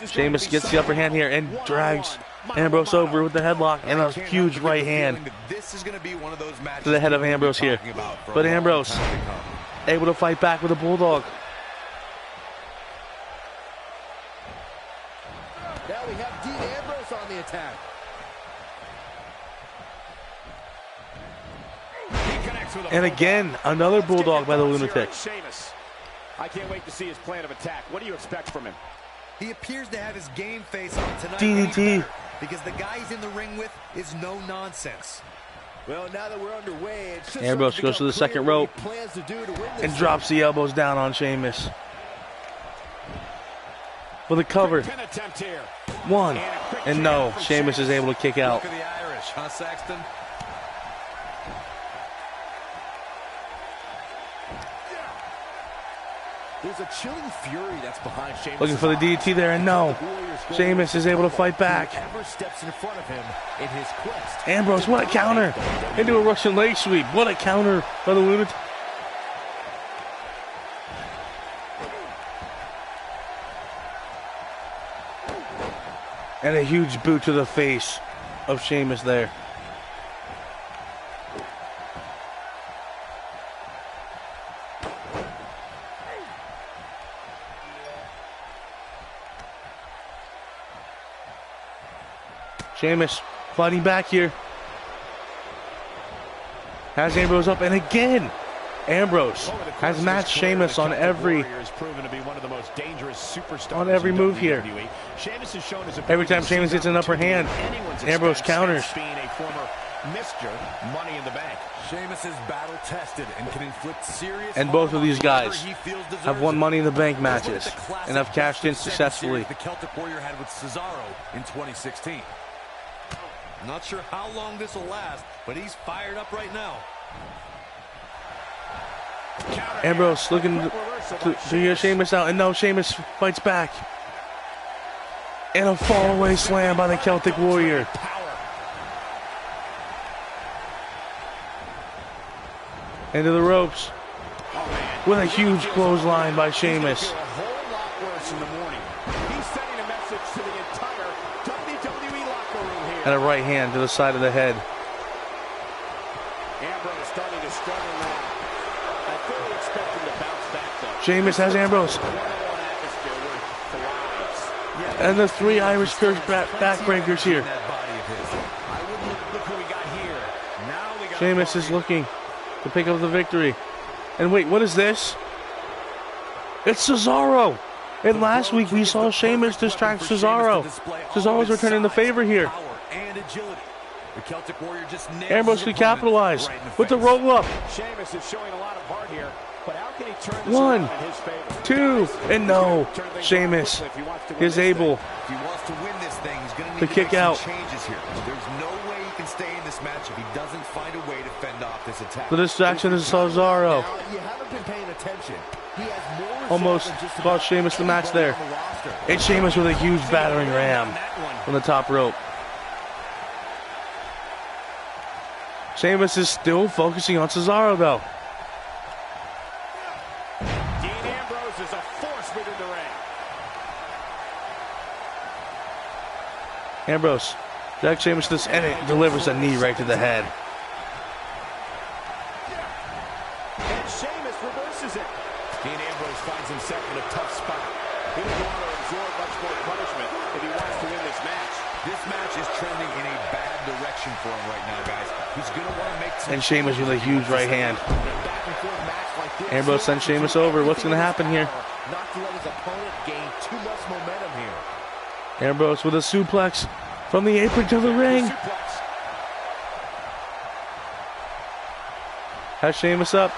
Sheamus gets the upper hand here and drags Ambrose over with the headlock and a huge right hand to the head of Ambrose here. But Ambrose able to fight back with a bulldog. Now we have Dean Ambrose on the attack. And again, another bulldog by the lunatic. I can't wait to see his plan of attack. What do you expect from him? He appears to have his game face on tonight. DDT. Because the guy he's in the ring with is no nonsense. Well, now that we're underway, it's just Ambrose goes to the second rope and drops the elbows down on Sheamus. With a cover. One. And no, Sheamus is able to kick out. Look at the Irish, huh, Saxton? There's a chilling fury that's behind Sheamus. Looking for the DDT there, and no. Sheamus is able to fight back. Steps in front of him in his quest. Ambrose, what a counter. Into a Russian leg sweep. What a counter by the lunatic. And a huge boot to the face of Sheamus there. Sheamus fighting back here. Has Ambrose up, and again, Ambrose has matched Sheamus on every move here. Every time Sheamus gets an upper hand, Ambrose counters. Sheamus is battle tested and can inflict serious. And both of these guys have won Money in the Bank matches and have cashed in successfully. The Celtic Warrior had with Cesaro in 2016. Not sure how long this will last, but he's fired up right now. Ambrose looking to hear Sheamus out, and no, Sheamus fights back. And a fallaway slam by the Celtic Warrior. Into the ropes with a huge clothesline by Sheamus. And a right hand to the side of the head. Ambrose starting to struggle now. I fully expect him to bounce back though. Sheamus has Ambrose. And the three Irish Curse backbreakers here. Sheamus is looking to pick up the victory. And wait, what is this? It's Cesaro. And last week we saw Sheamus distract Cesaro. Cesaro's returning the favor here. Ambrose could capitalize with the roll up. Sheamus is showing a lot of heart here, but how can he turn this 1, around in his favor? 2, and no. Turn things Sheamus around quickly if he wants to win is this able If he wants to win this thing, he's going to to need to kick make some out. changes here. There's no way he can stay in this match if he doesn't find a way to fend off this attack. The distraction is Cesaro. Now, you haven't been paying attention. He has more resolve Almost than just cost Sheamus the match there. on the roster. And Sheamus with a huge battering ram from the top rope. Sheamus is still focusing on Cesaro though. Dean Ambrose is a force within the ring. Ambrose, Jack Sheamus this, and it delivers a knee right to the head. And Sheamus reverses it. Dean Ambrose finds himself in a tough spot. He doesn't want to absorb much more punishment if he wants to win this match. This match is trending in a bad direction for him right now, guys. He's going to want to make some... And Sheamus with a huge right hand. Back and forth match like this, Ambrose sends Sheamus over. What's going to happen here? Not to let his opponent gain too much momentum here. Ambrose with a suplex from the apron to the ring. Suplex. Has Sheamus up.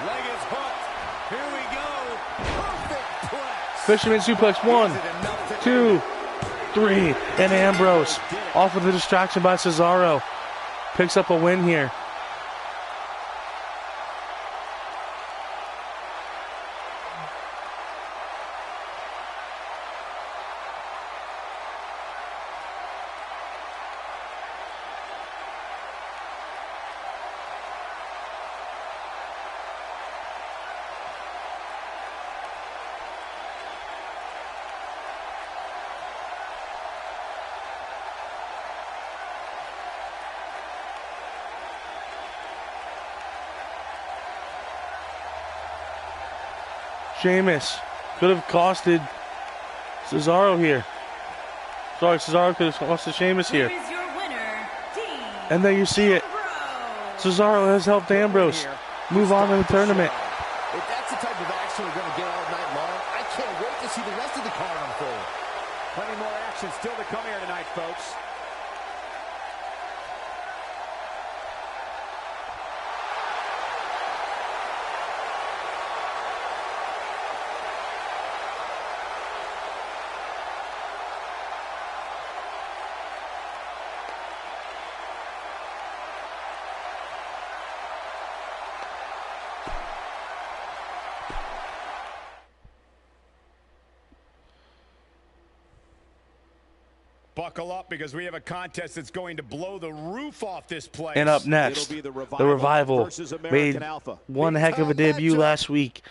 Leg is hooked. Here we go. Perfect plex. Fisherman suplex. 1, 2, 3. And Ambrose off of the distraction by Cesaro. Picks up a win here. Sheamus could have costed Cesaro here. Sorry, Cesaro could have costed Sheamus here. Here is your winner, Dean And there you see it. Ambrose. Cesaro has helped Ambrose move on in the tournament. If that's the type of action we're going to get all night long, I can't wait to see the rest of the card unfold. Plenty more action still to come here tonight, folks. Buckle up because we have a contest that's going to blow the roof off this place. And up next, It'll be the Revival versus made American Alpha. one Big heck of a time debut matchup. last week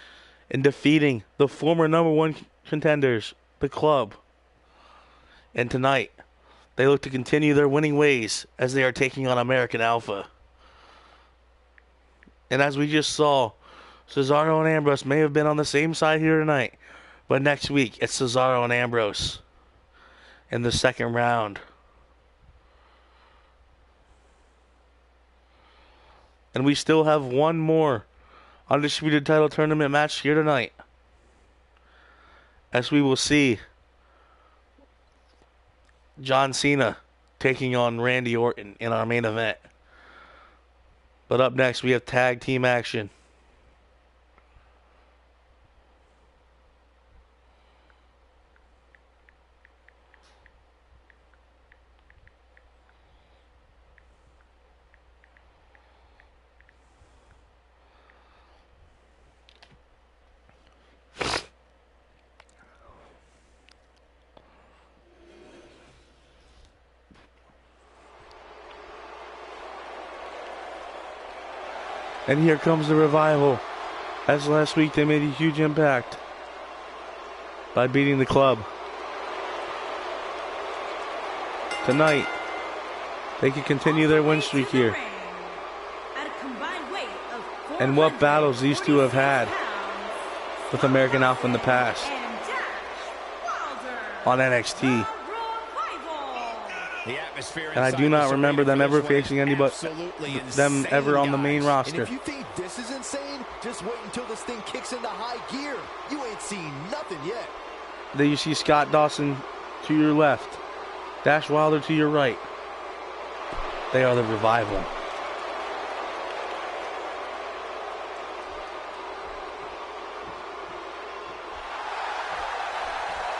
in defeating the former #1 contenders, the Club. And tonight, they look to continue their winning ways as they are taking on American Alpha. And as we just saw, Cesaro and Ambrose may have been on the same side here tonight, but next week it's Cesaro and Ambrose in the second round. And we still have one more Undisputed Title Tournament match here tonight, as we will see John Cena taking on Randy Orton in our main event. But up next, we have tag team action. And here comes the Revival. As last week, they made a huge impact by beating the Club. Tonight, they can continue their win streak here. At a combined weight of And what battles these two have had 446 pounds, with American Alpha in the past and Dash Wilder, on NXT. the Revival. The atmosphere And I inside do not this remember arena them for ever this one is facing anybody, absolutely them insane, ever on the main guys. roster. And if you think this is insane, just wait until this thing kicks into high gear. You ain't seen nothing yet. There you see Scott Dawson to your left, Dash Wilder to your right. They are the Revival.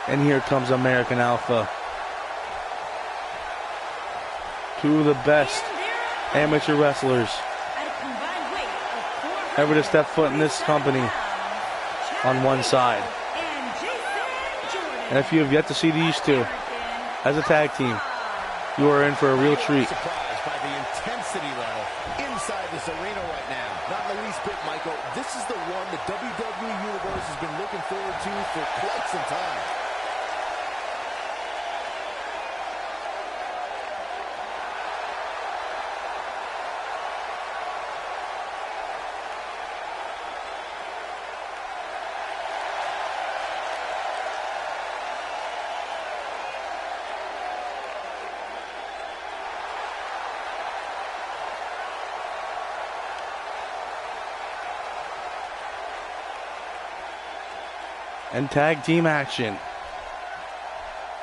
And here comes American Alpha. Two of the best amateur wrestlers ever to step foot in this company on one side. And if you have yet to see these two as a tag team, you are in for a real treat. Surprised by the intensity level inside this arena right now. Not in the least bit, Michael. This is the one the WWE Universe has been looking forward to for quite some time. And tag team action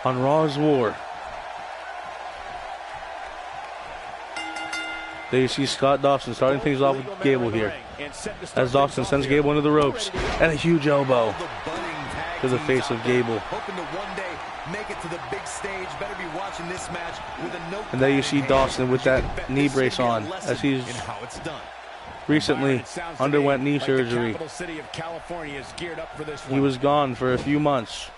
on Raw's War. There you see Scott Dawson starting things off with Gable here, as Dawson sends Gable into the ropes, and a huge elbow to the face of Gable. Hoping to one day make it to the big stage. Better be watching this match with a note. And there you see Dawson with that knee brace on, as he's recently underwent knee surgery. He was gone for a few months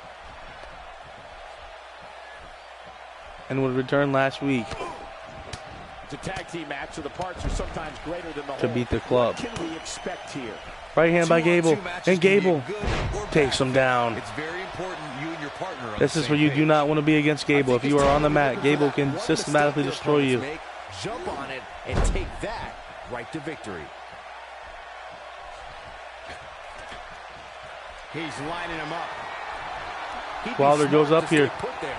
and would return last week It's a tag team match, so the parts are sometimes greater than the to whole. beat the club. What can we expect here? Right hand by Gable, and Gable takes him down. It's very important you and your partner are on This the is same where you do page. not want to be against Gable. If you are on the mat, Gable can systematically destroy you. Jump on it and take that right to victory. He's lining him up. He'd be Wilder goes smart up to here. stay put there.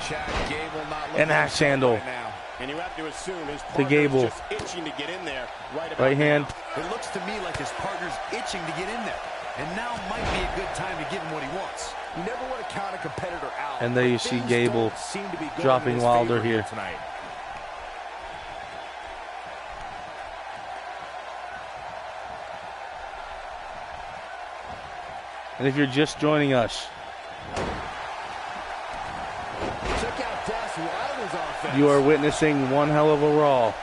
Chad Gable not An looking axe handle Right now. And you have to assume his to partner Gable. is just itching to get in there right about Right hand. now. It looks to me like his partner's itching to get in there. And now might be a good time to give him what he wants. You never want to count a competitor out. And there you but see things Gable don't seem to be going dropping in his Wilder favor here. tonight. And if you're just joining us, Check out Das Wilder's offense. you are witnessing one hell of a Raw.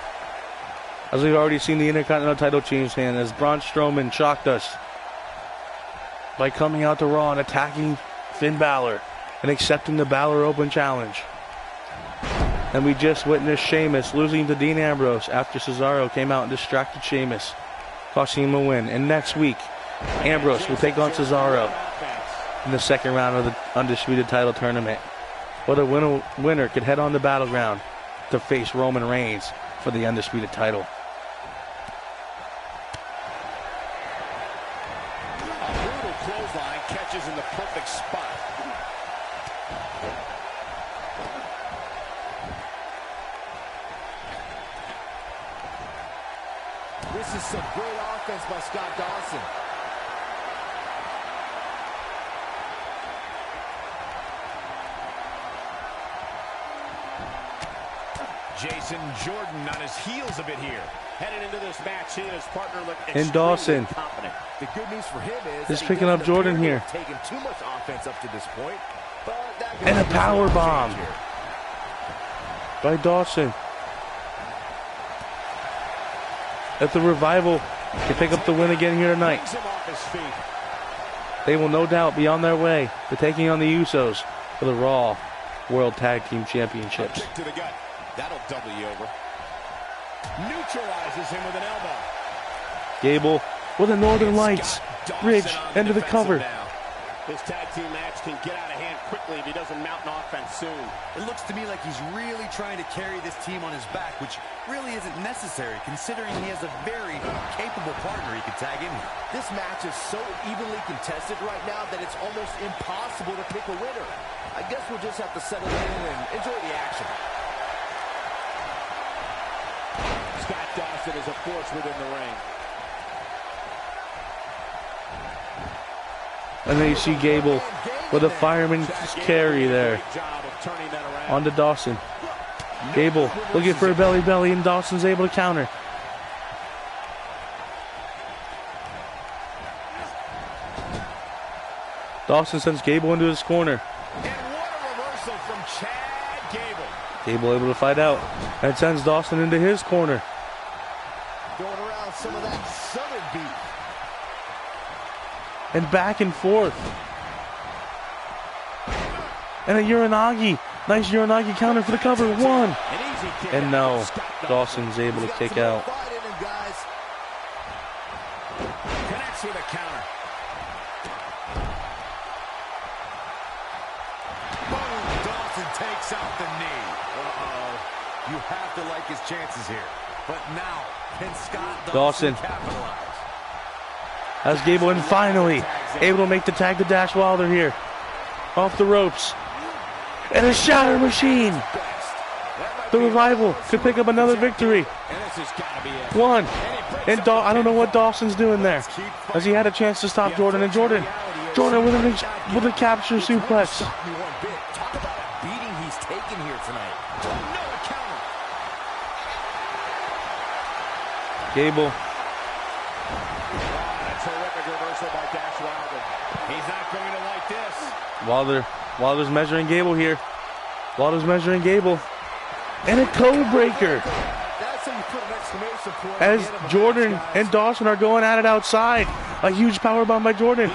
As we've already seen the Intercontinental title change hand, as Braun Strowman shocked us by coming out to Raw and attacking Finn Balor and accepting the Balor Open Challenge. And we just witnessed Sheamus losing to Dean Ambrose after Cesaro came out and distracted Sheamus, costing him a win. And next week, Ambrose will take on Cesaro in the second round of the Undisputed title tournament. But a winner could head on to Battleground to face Roman Reigns for the Undisputed title. A brutal clothesline catches in the perfect spot. This is some great offense by Scott Dawson. Jason Jordan on his heels a bit here. Headed into this match, he and his partner look And extremely Dawson. confident. The good news for him is He's that he picking up doesn't Jordan appear to here. have taken too much offense up to this point. But that could And a be power some bomb change here. by Dawson. If the Revival can pick up the win again here tonight, Brings him off his feet. they will no doubt be on their way to taking on the Usos for the Raw World Tag Team Championships. Kick to the gut. That'll double you over. Neutralizes him with an elbow. Gable with the Northern Lights Scott bridge Dawson on the into the defensive cover. now. This tag team match can get out of hand quickly if he doesn't mount an offense soon. It looks to me like he's really trying to carry this team on his back, which really isn't necessary considering he has a very capable partner he can tag in here. This match is so evenly contested right now that it's almost impossible to pick a winner. I guess we'll just have to settle in and enjoy the action. Scott Dawson is a force within the ring. And then you see Gable with a fireman's carry there Great job of turning that around. onto Dawson. Gable looking for a belly, and Dawson's able to counter. Dawson sends Gable into his corner. And what a reversal from Chad Gable. Gable able to fight out and sends Dawson into his corner. Going around some of that southern beef. And back and forth. And a Uranagi. Nice Uranagi counter for the cover. One. An easy kick And out no, from Scott Dawson's able to Got kick some more out. fight in him, guys. Connects with a counter. Boom! Dawson takes out the knee. Uh-oh. You have to like his chances here. But now, can Scott Dawson capitalize? has Gable in finally able to make the tag to Dash Wilder here. Off the ropes. And a shatter machine. The Revival could pick up another victory. And this has got to be it. One. And I don't know what Dawson's doing there, as he had a chance to stop Jordan. And Jordan with a capture suplex. Talk about a beating he's taken here tonight. Oh, no, a counter. Gable. A terrific reversal by Dash Wilder. He's not going to like this. Wilder's measuring Gable here. Wilder's measuring Gable. And a code breaker. That's how you put an exclamation point. As at the end of a Jordan match, guys. and Dawson are going at it outside. A huge powerbomb by Jordan.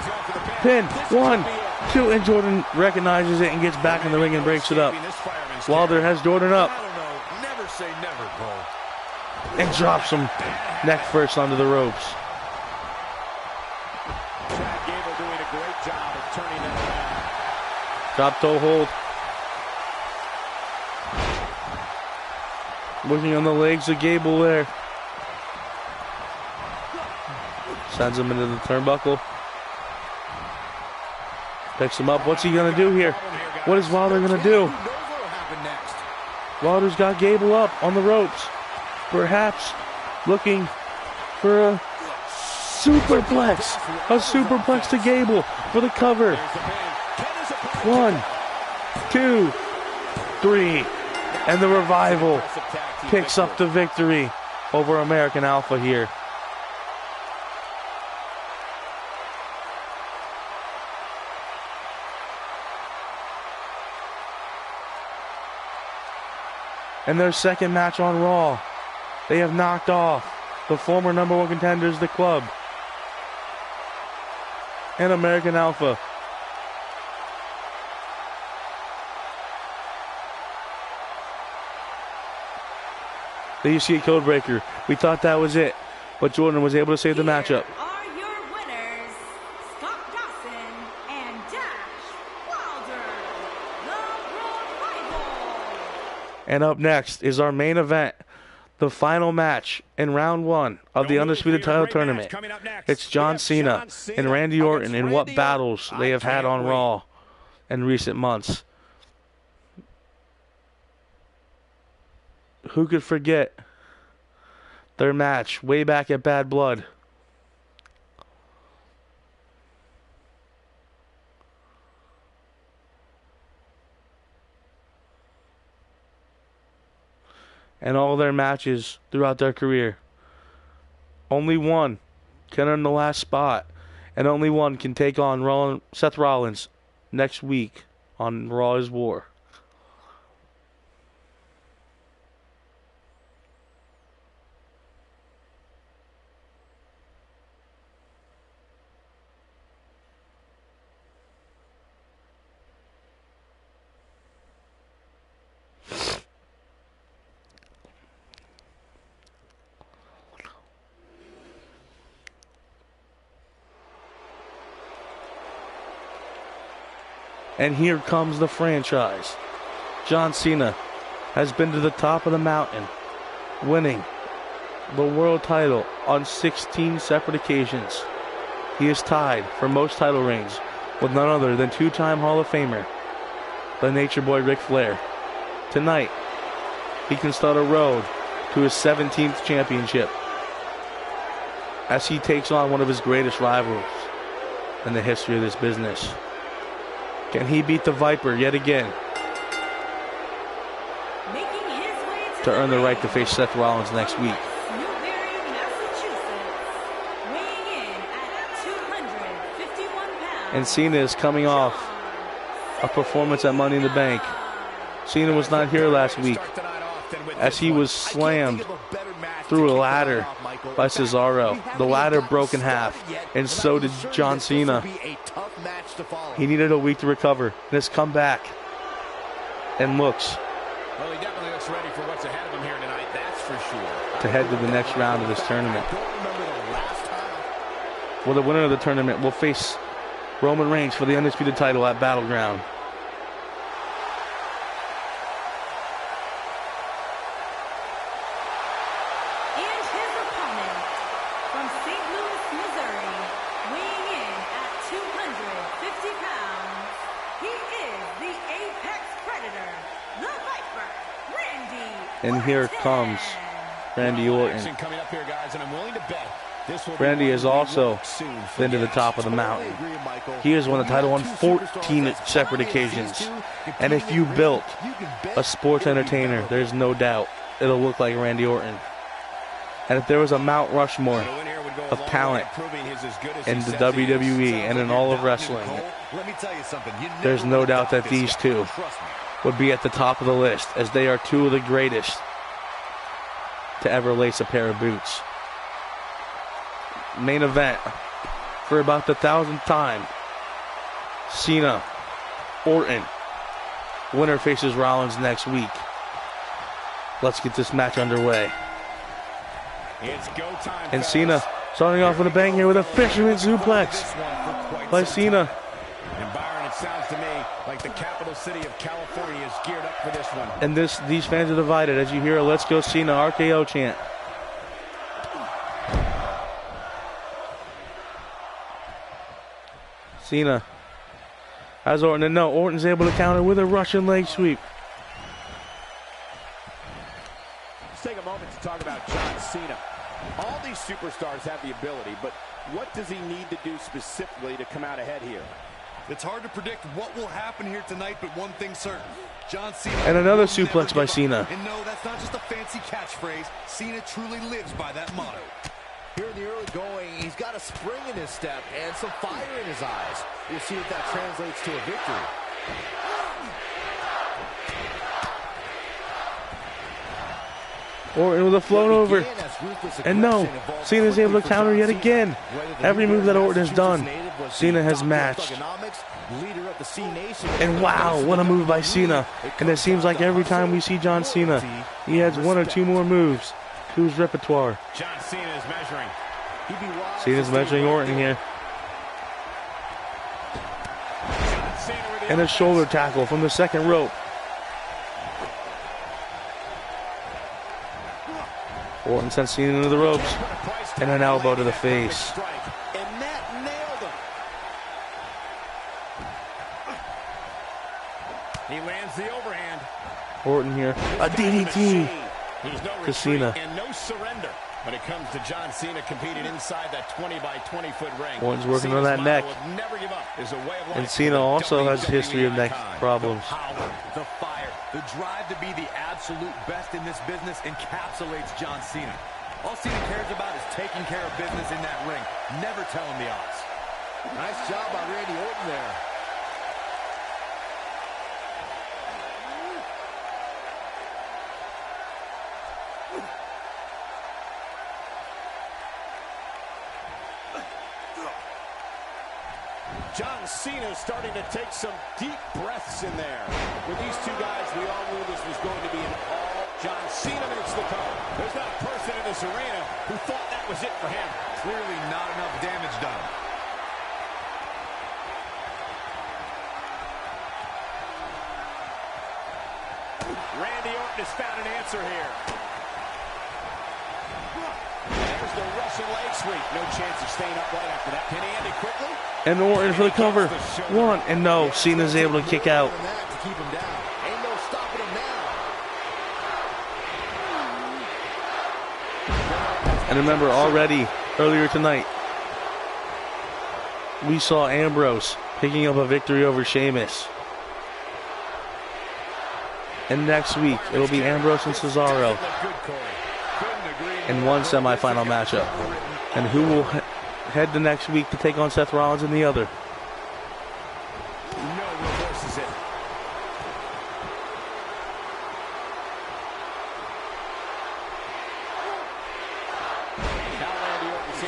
Pin. 1, 2, and Jordan recognizes it and gets back in the ring and breaks it up. This fireman's Wilder has Jordan up I don't know. Never say never, Cole. and drops him neck first onto the ropes. Chad Gable doing a great job of turning that around. Drop toe hold. Working on the legs of Gable there. Sends him into the turnbuckle. Picks him up. What's he going to do here? What is Wilder going to do? Who knows what'll happen next? Wilder's got Gable up on the ropes. Perhaps looking for a superplex. A superplex to Gable for the cover. 1, 2, 3. And the Revival picks up the victory over American Alpha here. And their second match on Raw, they have knocked off the former #1 contenders, The Club, and American Alpha. The UCA Codebreaker. We thought that was it, but Jordan was able to save the matchup. Are your winners, Scott Dawson and Dash Wilder, the Revival. And up next is our main event, the final match in round 1 of the Undisputed Title Tournament. It's John Cena and Randy Orton in what battles they have had on Raw in recent months. Who could forget their match way back at Bad Blood? And all their matches throughout their career. Only one can earn the last spot, and only one can take on Seth Rollins next week on Raw is War. And here comes the franchise. John Cena has been to the top of the mountain, winning the world title on 16 separate occasions. He is tied for most title reigns with none other than two-time Hall of Famer, the Nature Boy Ric Flair. Tonight, he can start a road to his 17th championship as he takes on one of his greatest rivals in the history of this business. Can he beat the Viper yet again Making his way to earn the right to face Seth Rollins next week? Newbury, Massachusetts, weighing in at 251 pounds, And Cena is coming off a performance at Money in the Bank. Cena was not here last week as he was slammed through a ladder by Cesaro. The ladder broke in half, and so did John Cena. He needed a week to recover, and has come back and looks Well, he definitely looks ready for what's ahead of him here tonight, that's for sure. to head to the next round of this tournament. Well, the winner of the tournament will face Roman Reigns for the Undisputed title at Battleground. And his opponent, from St. Louis, Missouri, weighing in at 250 pounds, he is the Apex Predator, the Viper, Randy And here Orton. comes Randy Orton. Action coming up here, guys, and I'm willing to bet this will be Randy one has we also won't soon been to the forget. top of the mountain. He has won the title on 14 separate occasions. And if you built a sports entertainer, there's no doubt it'll look like Randy Orton. And if there was a Mount Rushmore The win here would go a of long way talent in proving he's as good as in he the says he is. WWE and in all of wrestling, Let me tell you something. You never there's no wanna doubt that this these guy. two Trust me. would be at the top of the list, as they are two of the greatest to ever lace a pair of boots. Main event for about the 1,000th time. Cena, Orton. Winner faces Rollins next week. Let's get this match underway. It's go time, And fellas. Cena starting off with a bang here with a fisherman suplex This one for quite by some Cena. time. And Byron, it sounds to me like the capital city of California is geared up for this one. And these fans are divided as you hear a "Let's Go Cena" RKO chant. Cena has Orton, and no, Orton's able to counter with a Russian leg sweep. Let's take a moment to talk about John Cena. All these superstars have the ability, but what does he need to do specifically to come out ahead here? It's hard to predict what will happen here tonight, but one thing's certain. John Cena. And another will suplex never by give up. Cena. And no, that's not just a fancy catchphrase. Cena truly lives by that motto. Here in the early going, he's got a spring in his step and some fire in his eyes. We'll see if that translates to a victory. Orton with a float over. Began as ruthless And no, aggression evolved Cena's able to quickly for counter John yet Cena. again. Whether the Every New move that York, Orton has done, Massachusetts native was the Cena has doctor of matched. thugonomics, leader of the C Nation. And wow, what a move by Cena. And it seems like every time we see John Cena, he adds one or two more moves to his repertoire. John Cena is measuring. He'd be wise Cena's to stay measuring right Orton there. here. John Cena with the And a offense. shoulder tackle from the second rope. Orton sends Cena into the ropes. Put a price tag And an on elbow to the that perfect face. strike. And that nailed him. He lands the overhand. Orton here. A This guy's DDT. machine. He's no to Cena. retreat and no surrender when it comes to John Cena competing inside that 20 by 20 foot ring. Orton's working on Cena's that neck. motto of never give up is a way of life And for Cena the also has a WWE history of neck icon. problems. Power, the fire, the drive to be the absolute best in this business encapsulates John Cena. All Cena cares about is taking care of business in that ring. Never telling the odds. Nice job by Randy Orton there. John Cena starting to take some deep breaths in there. With these two guys, we all knew this was going to be an all. John Cena makes the cover. There's not a person in this arena who thought that was it for him. Clearly not enough damage done. Randy Orton has found an answer here. There's the Russian leg sweep. No chance of staying upright after that. Can he end it quickly? And Orton for the cover. One. And no, Cena's able to kick out. And that to keep him down. Ain't no stopping him now. And remember, already earlier tonight, we saw Ambrose picking up a victory over Sheamus. And next week, it'll be Ambrose and Cesaro Good, Corey. Couldn't agree in one semifinal matchup. And who will head the next week to take on Seth Rollins in the other?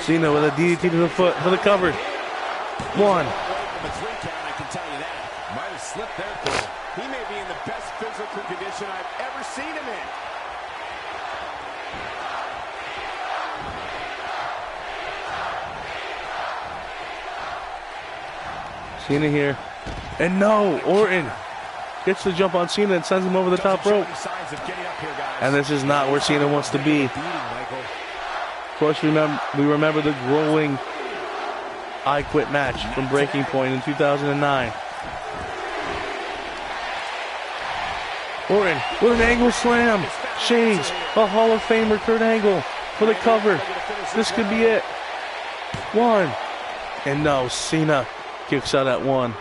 Cena with a DDT to the foot for the cover. 1. I can tell you that. Might have slipped there, Cole. He may be in the best physical condition I've ever seen him in. Cena here. And no, Orton gets the jump on Cena and sends him over the top rope. And this is not where Cena wants to be. Of course, we remember the grueling I Quit match from Breaking Point in 2009. Orton with an angle slam. Shades, a Hall of Famer Kurt Angle for the cover. This could be it. 1. And no, Cena kicks out at 1.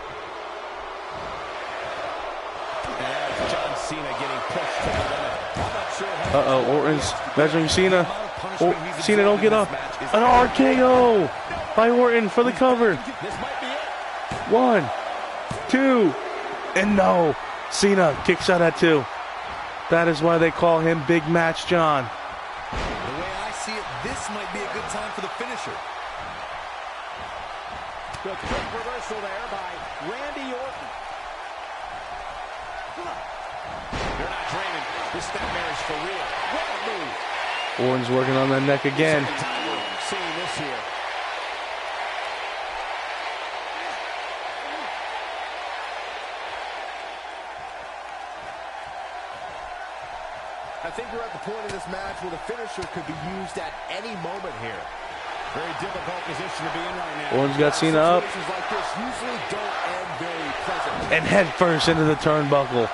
Uh-oh, Orton's measuring Cena. Cena don't get up. An RKO by Orton for the cover. 1, 2, and no. Cena kicks out at 2. That is why they call him Big Match John. The way I see it, this might be a good time for the finisher. The quick reversal there by Randy Orton. They're not dreaming. This nightmare is for real. What a move. Orton's working on that neck again. Second time we're seeing this here. I think we're at the point in this match where the finisher could be used at any moment here. Very difficult position to be in right now. Orton's got Cena up. Situations like this usually don't end very pleasantly. And head first into the turnbuckle.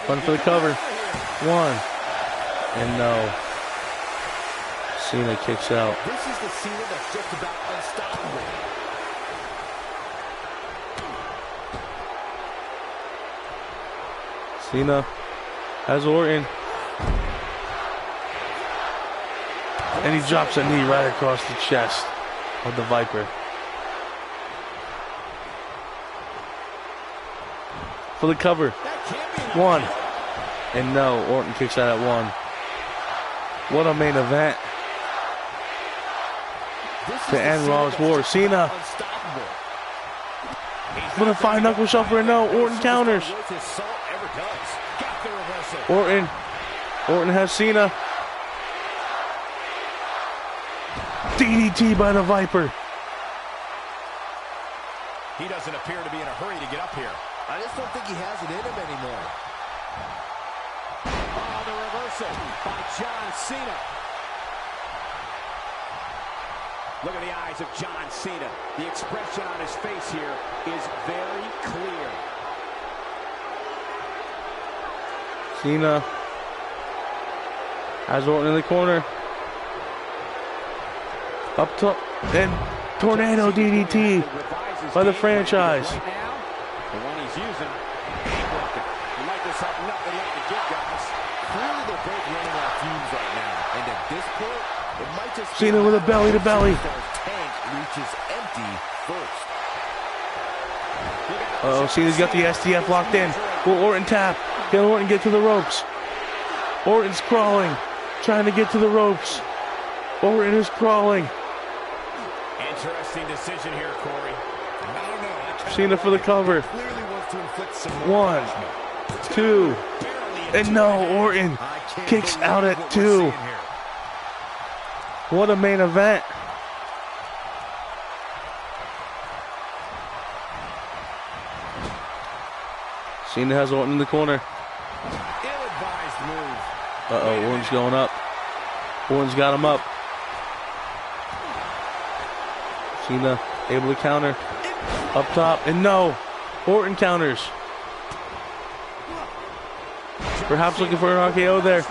Run for the cover. 1. And no. Cena kicks out. This is the Cena that's just about unstoppable. Cena has Orton. And he drops a knee right across the chest of the Viper. For the cover. 1. And no, Orton kicks out at 1. What a main event. To end Raw's War. Cena with a 5-knuckle shuffler. No, Orton counters. Orton has Cena. DDT by the Viper. He doesn't appear to be in a hurry to get up here. I just don't think he has it in him anymore. Oh, the reversal by John Cena. Look at the eyes of John Cena. The expression on his face here is very clear. Cena has Orton in the corner. Up top. And tornado DDT by the franchise. Right now, the one he's using ain't working. You might just have nothing left to give, guys. Clearly they're both running out of fumes right now. And at this point, it might just be Cena with a belly to belly. tank reaches empty first. Uh-oh, Cena's got the STF locked in. Will Orton tap? Can Orton get to the ropes? Orton's crawling, trying to get to the ropes. Orton is crawling. Interesting decision here, Corey. I don't know. Cena for the cover. Clearly wants to inflict some more 1, punishment. 2, and no, Orton I can't kicks believe out what at we're 2. seeing here. What a main event. Cena has Orton in the corner. Ill-advised move. Uh-oh, Orton's going up. Orton's got him up. Cena able to counter. Up top, and no. Orton counters. Perhaps looking for an RKO there.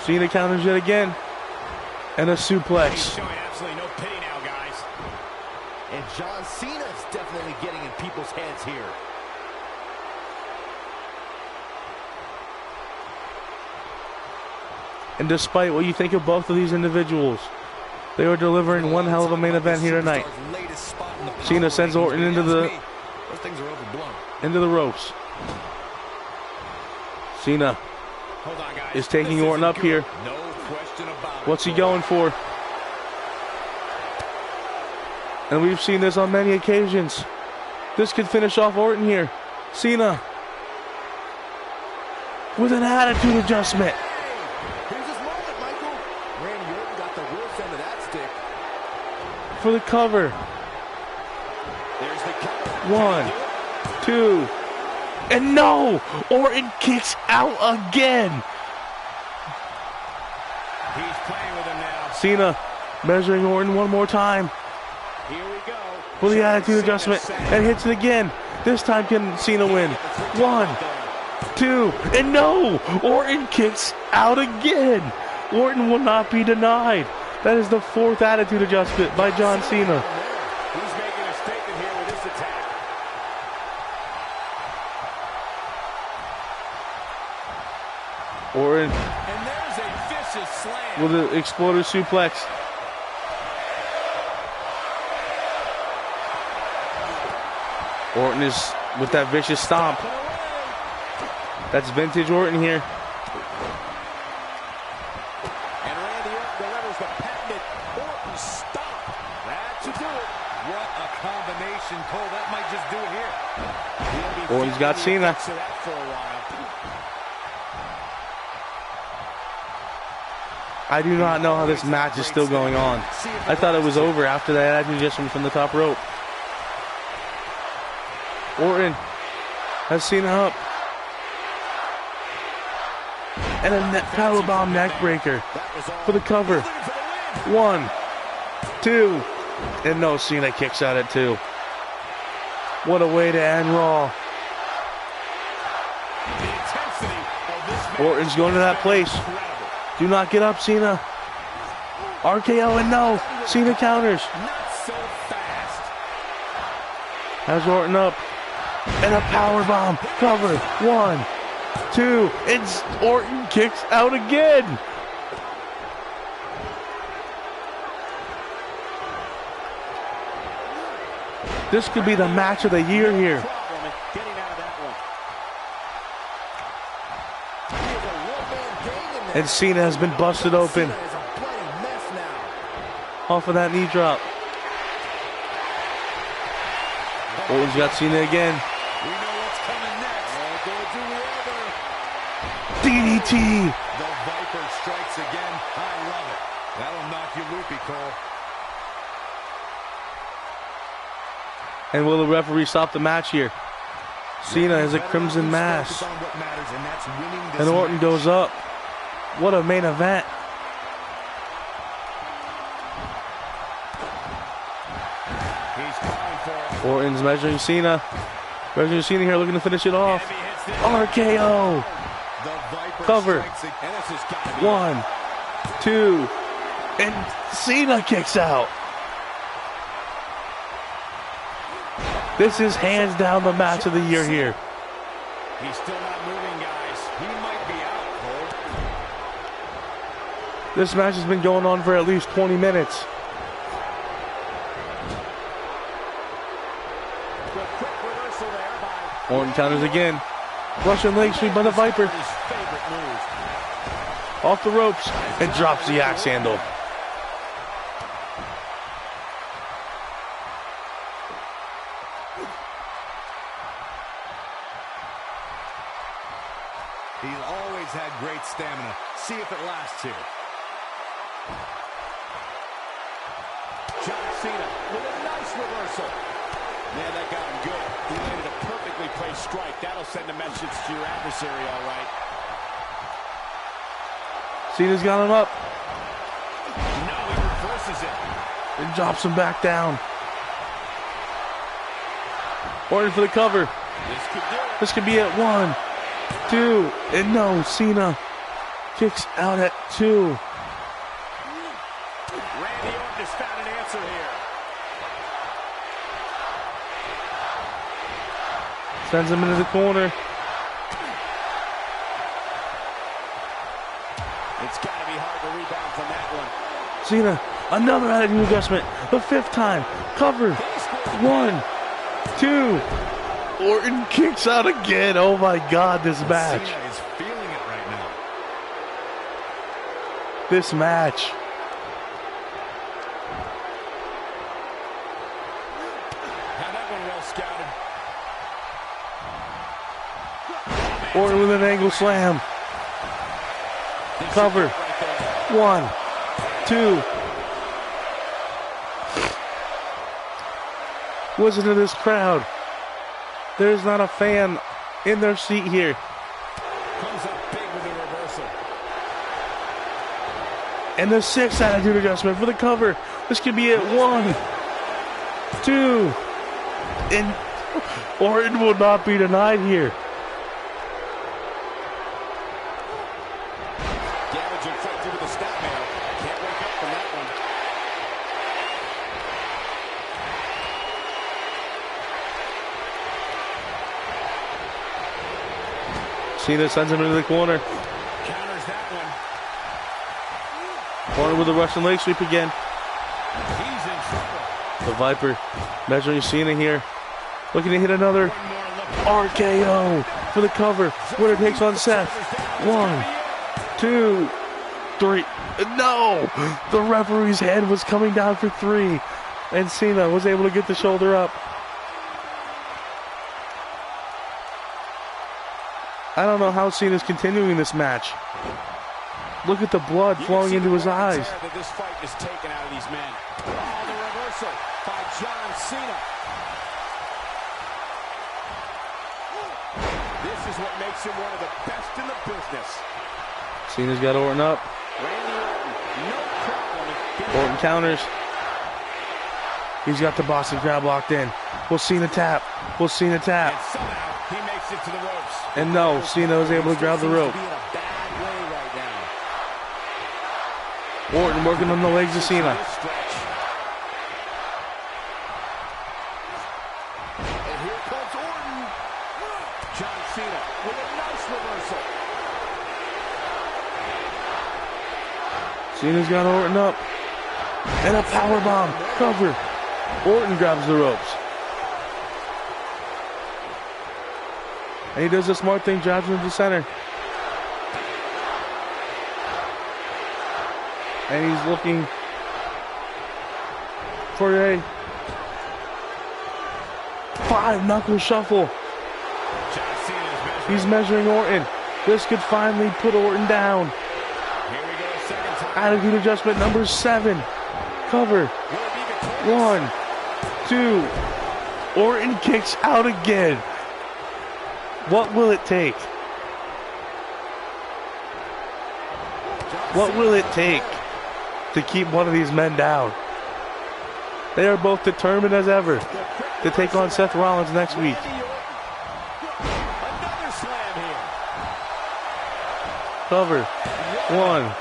Cena counters yet again. And a He's suplex. showing absolutely no pity now, guys. And John Cena's definitely getting in people's heads here. And despite what you think of both of these individuals, They are delivering one hell of a main event here tonight. Cena sends Orton into the ropes. Cena is taking Orton up here. What's he going for? And we've seen this on many occasions. This could finish off Orton here. Cena with an attitude adjustment. Here's his moment, Michael. Randy Orton got the worst end of that stick. For the cover. There's the cover. 1, 2, and no! Orton kicks out again. He's playing with him now. Cena measuring Orton one more time Here we go. for the attitude adjustment and hits it again. This time can Cena win? 1, 2, and no! Orton kicks out again. Orton will not be denied. That is the 4th attitude adjustment by John Cena. He's making a statement here with this attack. Orton And there's a vicious slam. with an exploder suplex. Orton is with that vicious stomp. That's vintage Orton here. And Randy Orton delivers the patented Orton stomp. That should do it. What a combination, Cole. That might just do it here. Orton's got Cena. So that for a while. I do not know how this match is still going on. I thought it was over after that attitude adjustment from the top rope. Orton has Cena up. And a powerbomb neck breaker for the cover. 1, 2, and no, Cena kicks out at 2. What a way to end Raw. The intensity of this match Orton's going to that place. incredible. Do not get up, Cena. RKO and no. Cena counters. Not so fast. Has Orton up. And a powerbomb. Cover. 1, 2. And Orton kicks out again. This could be the match of the year here. Problem in getting out of that one. He is a one-man gang in there. And Cena has been busted open Cena is a bloody mess now. off of that knee drop. Orton's got Cena again. We know what's coming next. Oh, boy, do we ever. DDT. The Viper strikes again. I love it. That'll knock you loopy, Cole. And will the referee stop the match here? Cena has a crimson mask. Focus on what matters, and that's winning this And Orton match. goes up. What a main event. He's calling for it. Orton's measuring Cena. Measuring Cena here, looking to finish it off. If he hits this, RKO. The Viper Cover. strikes again. and this has got to be 1, 2, and Cena kicks out. This is hands down the match of the year here. He's still not moving, guys. He might be out, Cole. This match has been going on for at least 20 minutes. The quick reversal there by Orton counters again. Russian leg sweep by the Viper. his favorite move. Off the ropes and drops the axe handle. He's always had great stamina. See if it lasts here. John Cena with a nice reversal. Man, that got him good. He landed a perfectly placed strike. That'll send a message to your adversary, all right. Cena's got him up No, he reverses it. and drops him back down. Orton for the cover. This could do it. This could be at 1, 2, and no, Cena kicks out at 2. Randy Orton has found an answer here. Sends him into the corner. It's got to be hard to rebound from that one. Cena Another attitude adjustment. The 5th time. Cover. 1, 2. Orton kicks out again. Oh my God, this match. Cena is feeling it right now. This match. Had that one well scouted. Orton with an angle slam. Cover. 1, 2. Listen to this crowd. There's not a fan in their seat here. Comes up big with a reversal. And the 6th attitude adjustment for the cover. This could be it. 1, 2. And Orton will not be denied here. Damage inflicted with a stop man. Can't wake up from that one. Cena sends him into the corner. Counters that one. Corner with the Russian leg sweep again. He's in trouble. The Viper measuring Cena here. Looking to hit another One more look. RKO for the cover. Winner takes on Seth. 1, 2, 3. No! The referee's head was coming down for 3. And Cena was able to get the shoulder up. I don't know how Cena's continuing this match. Look at the blood flowing into his eyes. That this fight is taken out of these men. Oh, the reversal by John Cena. This is what makes him one of the best in the business. Cena's got Orton up. Randy Orton, no problem. Orton counters. He's got the Boston Crab locked in. Will Cena tap? Will Cena tap? And somehow he makes it to the ropes. And no, Cena was able to grab the rope. Be in a bad way right now. Orton working on the legs of Cena. This stretch. And here comes Orton. John Cena with a nice reversal. Cena's got Orton up. And a powerbomb. Cover. Orton grabs the ropes. And he does a smart thing, drives him into center. And he's looking for a 5-knuckle shuffle. John Cena is measuring. He's measuring Orton. This could finally put Orton down. Here we go, second time. Attitude adjustment number 7. Cover. Will it be victorious? 1, 2. Orton kicks out again. What will it take? What will it take to keep one of these men down? They are both determined as ever to take on Seth Rollins next week. Randy Orton. Another slam here. Cover. 1,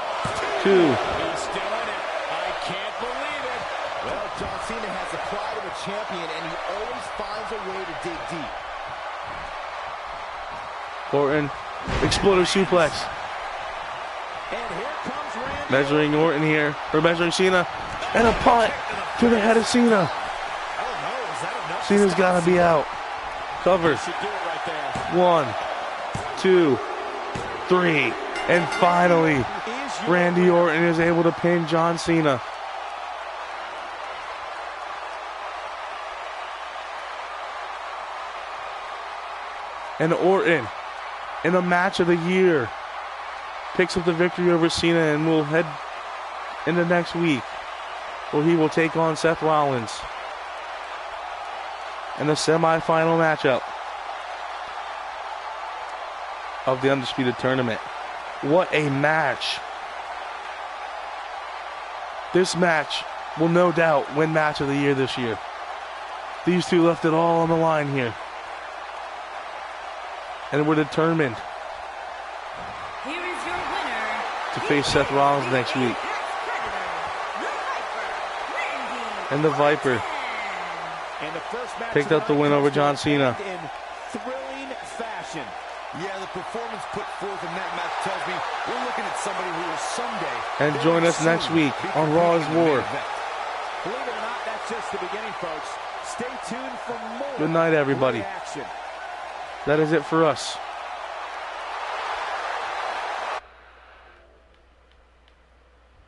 2. He's still in it. I can't believe it. Well, John Cena has the pride of a champion, and he always finds a way to dig deep. Orton. Exploder suplex. And here comes Randy. Measuring Orton here. Or measuring Cena. And a punt to the head of Cena. Oh, no. Is that enough? Cena's got to be out. Cover. Should do it right there. 1, 2, 3. And finally, Randy Orton is able to pin John Cena. And Orton, in a match of the year, picks up the victory over Cena and will head into next week, where he will take on Seth Rollins in the semifinal matchup of the Undisputed Tournament. What a match. This match will no doubt win match of the year this year. These two left it all on the line here. And we're determined Here is your winner, to face Seth Rollins next week. And the Viper And the first match picked up the win over John Cena. in thrilling fashion. Yeah, the performance put forth in that match tells me we're looking at somebody who will someday... And join us next week on Raw is War. Believe it or not, that's just the beginning, folks. Stay tuned for more. Good night, everybody. Action. That is it for us.